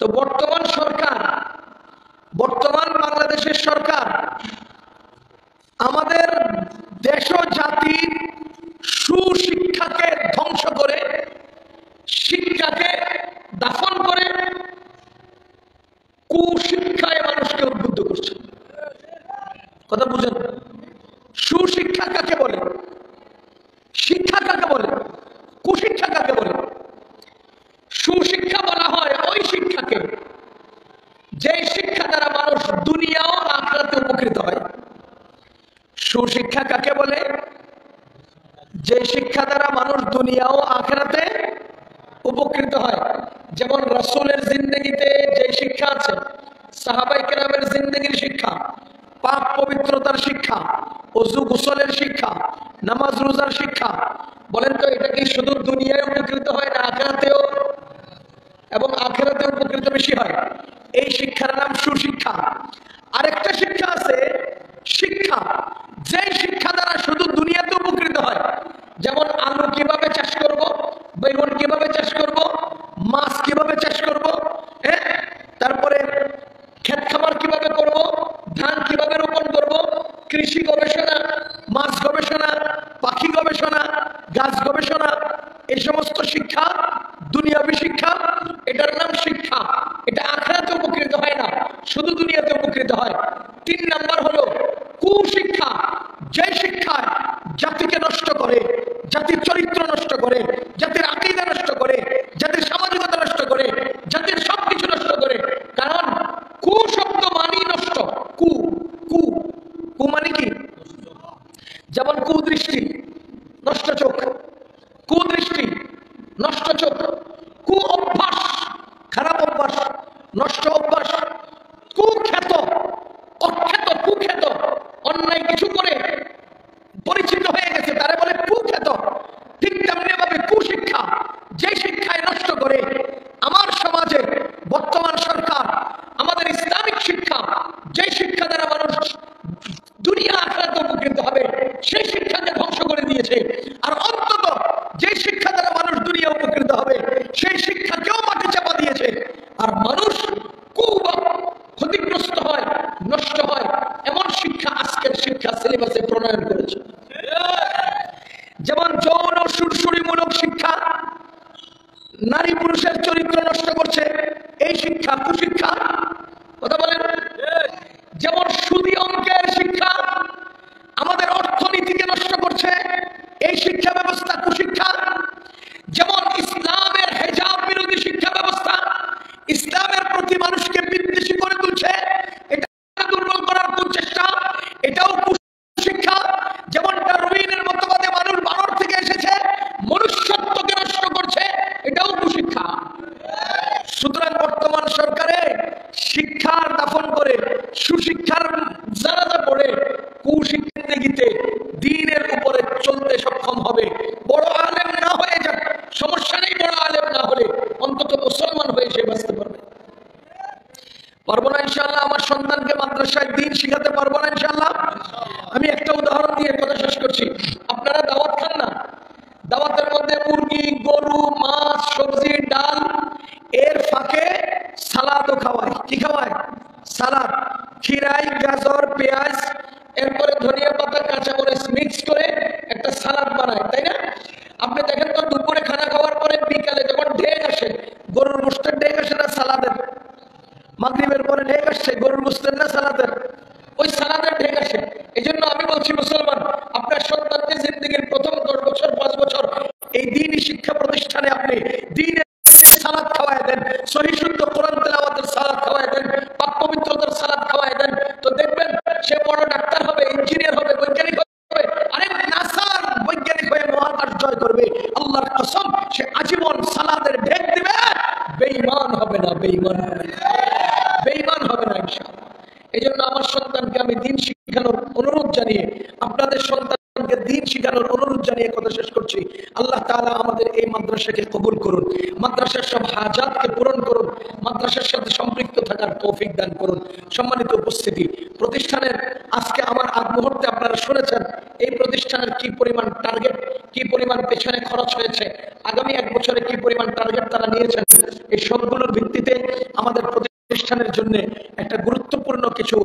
তো বর্তমান সরকার, বর্তমান বাংলাদেশের সরকার আমাদের দেশ ও জাতির সুশিক্ষাকে ধ্বংস করে, শিক্ষাকে দাফন করে কুশিক্ষায় মানুষকে উদ্বুদ্ধ করছে। কথা বুঝেন? সুশিক্ষা কাকে বলে? শিক্ষা কাকে বলে? কুশিক্ষা কাকে বলে? সুশিক্ষা বলা হয় ওই শিক্ষাকে যে শিক্ষা দ্বারা মানুষ দুনিয়া ও আখিরাতে উপকৃত হয়। সুশিক্ষা কাকে বলে? যে শিক্ষা দ্বারা মানুষ দুনিয়া ও আখিরাতে উপকৃত হয়। যেমন রাসূলের জিন্দেগিতে যে শিক্ষা আছে, সাহাবায়ে কেরামের জিন্দেগির শিক্ষা, পাক পবিত্রতার শিক্ষা, ওযু গোসলের শিক্ষা, নামাজ রোজার শিক্ষা। বলেন তো এটা কি শুধু দুনিয়ায় উপকৃত হয় না আখিরাতেও? এবং আখিরাতে উপকৃত বেশি হয়। এই শিক্ষার নাম সুশিক্ষা। আরেকটা শিক্ষা আছে শিক্ষা, যে শিক্ষা দ্বারা শুধু দুনিয়াতে উপকৃত হয়। যেমন আলু কিভাবে চাষ করব, বেগুন কিভাবে চাষ করব, মাছ কিভাবে চাষ করব, হ্যাঁ, তারপরে ক্ষেত খামার কিভাবে করব, ধান কিভাবে রোপণ করব, কৃষি গবেষণা, মাছ গবেষণা, পাখি গবেষণা, গাছ গবেষণা, এই সমস্ত শিক্ষা দুনিয়াবী শিক্ষা। এটার নাম শিক্ষা। এটা আখিরাতে উপকৃত হয় না, শুধু দুনিয়াতে উপকৃত হয়। 3 নাম্বার হলো কুশিক্ষা, যে শিক্ষায় জাতিকে নষ্ট করে, জাতির চরিত্র নষ্ট করে, জাতির আকীদা নষ্ট করে, জাতির সামাজিকতা নষ্ট করে, জাতির সবকিছু নষ্ট করে। কারণ কু শব্দ মানেই নষ্ট। কু কু কু মানে কি? যেমন কুদৃষ্টি, নষ্ট চোখ, কুদৃষ্টি, নষ্ট চোখ, কু অভ্যাস, খারাপ অভ্যাস, নষ্ট অভ্যাস, কুখ্যাত, অখ্যাত, কুখ্যাত, অন্যায় কিছু করে পরিচিত হয়ে গেছে তারা বলে কুখ্যাত। ঠিক তেমনি ভাবে কুশিক্ষা, যে শিক্ষায় নষ্ট করে। আমার সমাজে বর্তমান সরকার আমাদের ইসলামিক শিক্ষা, যে শিক্ষা দ্বারা মানুষ দুনিয়া আখিরাতে উপকৃত হবে, সেই শিক্ষাকে ধ্বংস করে দিয়েছে। আর অন্তত যে শিক্ষা দ্বারা মানুষ দুনিয়া উপকৃত হবে, সেই শিক্ষাকেও মাটি চাপা দিয়েছে। আর মানুষ ক্ষতিগ্রস্ত হয়, নষ্ট হয়, এমন শিক্ষা আজকের শিক্ষা সিলেবাসে প্রণয়ন করেছে। যেমন যৌন সুরসুরিমূলক শিক্ষা, নারী পুরুষের চরিত্র নষ্ট করছে, এই শিক্ষা কুশিক্ষা। কথা বলেন। যেমন সুদী অঙ্কের শিক্ষা আমাদের অর্থনীতিকে নষ্ট করছে, এই শিক্ষা ব্যবস্থা কুশিক্ষা। যেমন ইসলামের হেজাব বিরোধী শিক্ষা ব্যবস্থা ইসলামের প্রতি মানুষকে বিদ্বেষী করে তুলছে, এটা দুর্বল করার প্রচেষ্টা, এটাও কুশিক্ষা। যেমন ডারউইনের মতবাদে মানুষ বানর থেকে এসেছে, মনুষ্যত্বকে নষ্ট করছে, এটাও কুশিক্ষা। সুতরাং বর্তমান সরকারে শিক্ষার দাফন করে সুশিক্ষার জানাজা পড়ে কুশিক্ষার দিকে দ্বীনের উপরে চলতে সক্ষম হবে। বড় আলেম না হয়ে যাক, সমস্যা নেই, বড় আলেম না হলে অন্তত মুসলমান হয়ে সে বাঁচতে পারবে। পারবো না ইনশাআল্লাহ? আমার সন্তানকে মাদ্রাসায় দ্বীন শিখাতে পারবো না ইনশাআল্লাহ? আমি একটা উদাহরণ দিয়ে কথা শেষ করছি। আপনারা দাওয়াত খান না? দাওয়াতের মধ্যে মুরগি, গরু, মাছ, সবজি, ডাল, এর ফাঁকে সালাদও খাওয়ায়। কি খাওয়ায়? সালাদ। খিরাই, গাজর, পেঁয়াজ, এরপরে ধনিয়া পাতা, কাঁচা মরিচ মিক্স করে একটা সালাদ বানায়, তাই না? আপনি দেখেন তো দুপুরে খানা খাওয়ার পরে বিকালে যখন ঢেক আসে, গরুর গোশতের ঢেক আসে না সালাদের? মাগরিবের পরে ঢেক আসছে গরুর গোশতের না সালাদের? ওই সালাদের ঢেক আসে। এই জন্য আমি বলছি মুসলমান, আপনার সন্তানকে জিন্দেগির প্রথম 10 বছর 5 বছর এই দ্বীনি শিক্ষা প্রতিষ্ঠানে আপনি দ্বীনের সালাদ খাওয়ায় দেন, সহিহ শুদ্ধ কোরআন তেলাওয়াতের সালাদ খাওয়ায় দেন, পাক পবিত্রতার সালাদ খাওয়ায় দেন, তো দেখবেন সে বড় ডাক্তার হবে, ইঞ্জিনিয়ার হবে, বৈজ্ঞানিক হবে। আরে নাসার বৈজ্ঞানিক হয়ে মহাকাশ জয় করবে, আল্লাহর কসম সে আজীবন সালাদের ঢেক দিবে, বেঈমান হবে না, বেঈমান হবে না, বেঈমান হবে না ইনশাআল্লাহ। এই জন্য আমার সন্তানকে আমি দ্বীন শিখানোর অনুরোধ জানিয়ে, আপনাদের সন্তানকে দ্বীন শিখানোর অনুরোধ জানিয়ে কথা শেষ করছি। আল্লাহ তাআলা আমাদের এই মাদ্রাসাকে কবুল করুন, মাদ্রাসার সব হাজাতকে পূরণ করুন, মাদ্রাসার সাথে সম্পৃক্ত থাকার তৌফিক দান করুন। সম্মানিত উপস্থিতি, প্রতিষ্ঠানের আজকে আমার আগ মুহূর্তে আপনারা শুনেছেন এই প্রতিষ্ঠানের কি পরিমাণ টার্গেট, কি পরিমাণ পেছনে খরচ হয়েছে, আগামী 1 বছরে কি পরিমাণ টার্গেট তারা নিয়েছেন। এই সবগুলোর ভিত্তিতে আমাদের প্রতিষ্ঠানের জন্য একটা গুরুত্বপূর্ণ কিছু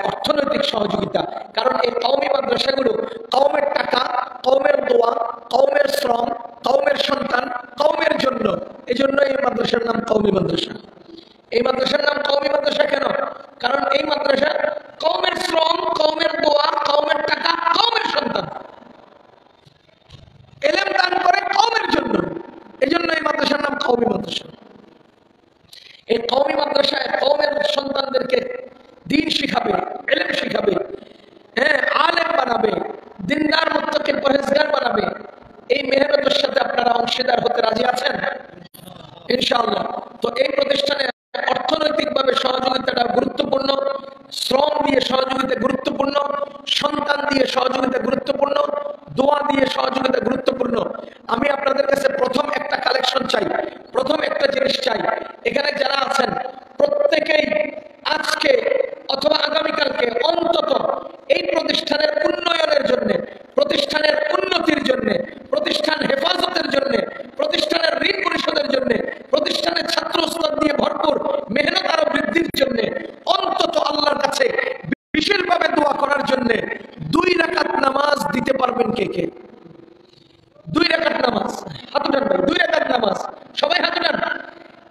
অর্থনৈতিক সহযোগিতা। কারণ এই কওমি মাদ্রাসাগুলো কওমের টাকা, কওমের দোয়া, কওমের শ্রম, কওমের সন্তান, কওমের জন্য। এই জন্য এই মাদ্রাসার নাম কওমি মাদ্রাসা। এই মাদ্রাসার নাম কওমি মাদ্রাসা কেন? কারণ এই মাদ্রাসা কওমের শ্রম, কওমের দোয়া, কওমের টাকা, কওমের সন্তান, এলেম দান করে কওমের জন্য। এই জন্য এই মাদ্রাসার নাম কওমি মাদ্রাসা। এই কওমি মাদ্রাসায় কওমের সন্তানদেরকে দ্বীন শিখাবে, ইলম শিখাবে, হ্যাঁ, আলেম বানাবে, দিনদার মুত্তাকি পরহেজগার বানাবে। এই মেহনতের সাথে আপনারা অংশীদার হতে রাজি আছেন ইনশাআল্লাহ? তো এই প্রতিষ্ঠানে অর্থনৈতিকভাবে সহযোগিতাটা গুরুত্বপূর্ণ, শ্রম দিয়ে সহযোগিতা গুরুত্বপূর্ণ, সন্তান দিয়ে সহযোগিতা গুরুত্বপূর্ণ, দোয়া দিয়ে সহযোগিতা গুরুত্বপূর্ণ। আমি আপনাদের কাছে প্রথম একটা কালেকশন চাই, প্রথম একটা জিনিস চাই। এখানে যারা আছেন প্রত্যেকেই আজকে অথবা আগামীকালকে অন্তত এই প্রতিষ্ঠানের উন্নয়নের জন্য, প্রতিষ্ঠানের উন্নতির জন্য, প্রতিষ্ঠান হেফাজতের জন্য, প্রতিষ্ঠানের ঋণ পরিশোধের জন্য, প্রতিষ্ঠান বিশেষভাবে দোয়া করার জন্য 2 রাকাত নামাজ দিতে পারবেন কে কে? 2 রাকাত নামাজ হাত উঠান ভাই, 2 রাকাত নামাজ সবাই হাত উঠান।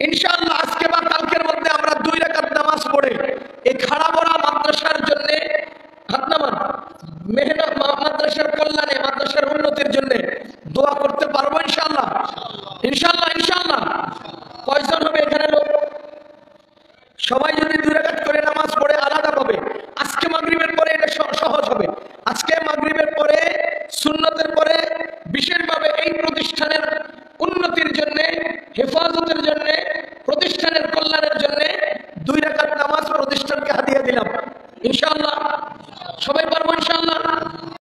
ইনশাআল্লাহ আজকে বা কালকের মধ্যে আমরা 2 রাকাত নামাজ পড়ে এই খাড়াবড়া মাদ্রাসার জন্য হাত নামান, মেহনত মাদ্রাসার কল্যাণে, মাদ্রাসার উন্নতির জন্য দোয়া করতে পারবো ইনশাআল্লাহ। ইনশাআল্লাহ ইনশাআল্লাহ। কয়জন হবে এখানে লোক? সবাই যদি 2 রাকাত করে নামাজ পড়ে আলাদা পাবে। আজকে মাগরিবের পরে এটা সহজ হবে। আজকে মাগরিবের পরে সুন্নতের পরে বিশেষভাবে এই প্রতিষ্ঠানের উন্নতির জন্য, হেফাজতের জন্য, প্রতিষ্ঠানের কল্যাণের জন্য 2 রাকাত নামাজ প্রতিষ্ঠানকে হাদিয়া দিলাম ইনশাআল্লাহ।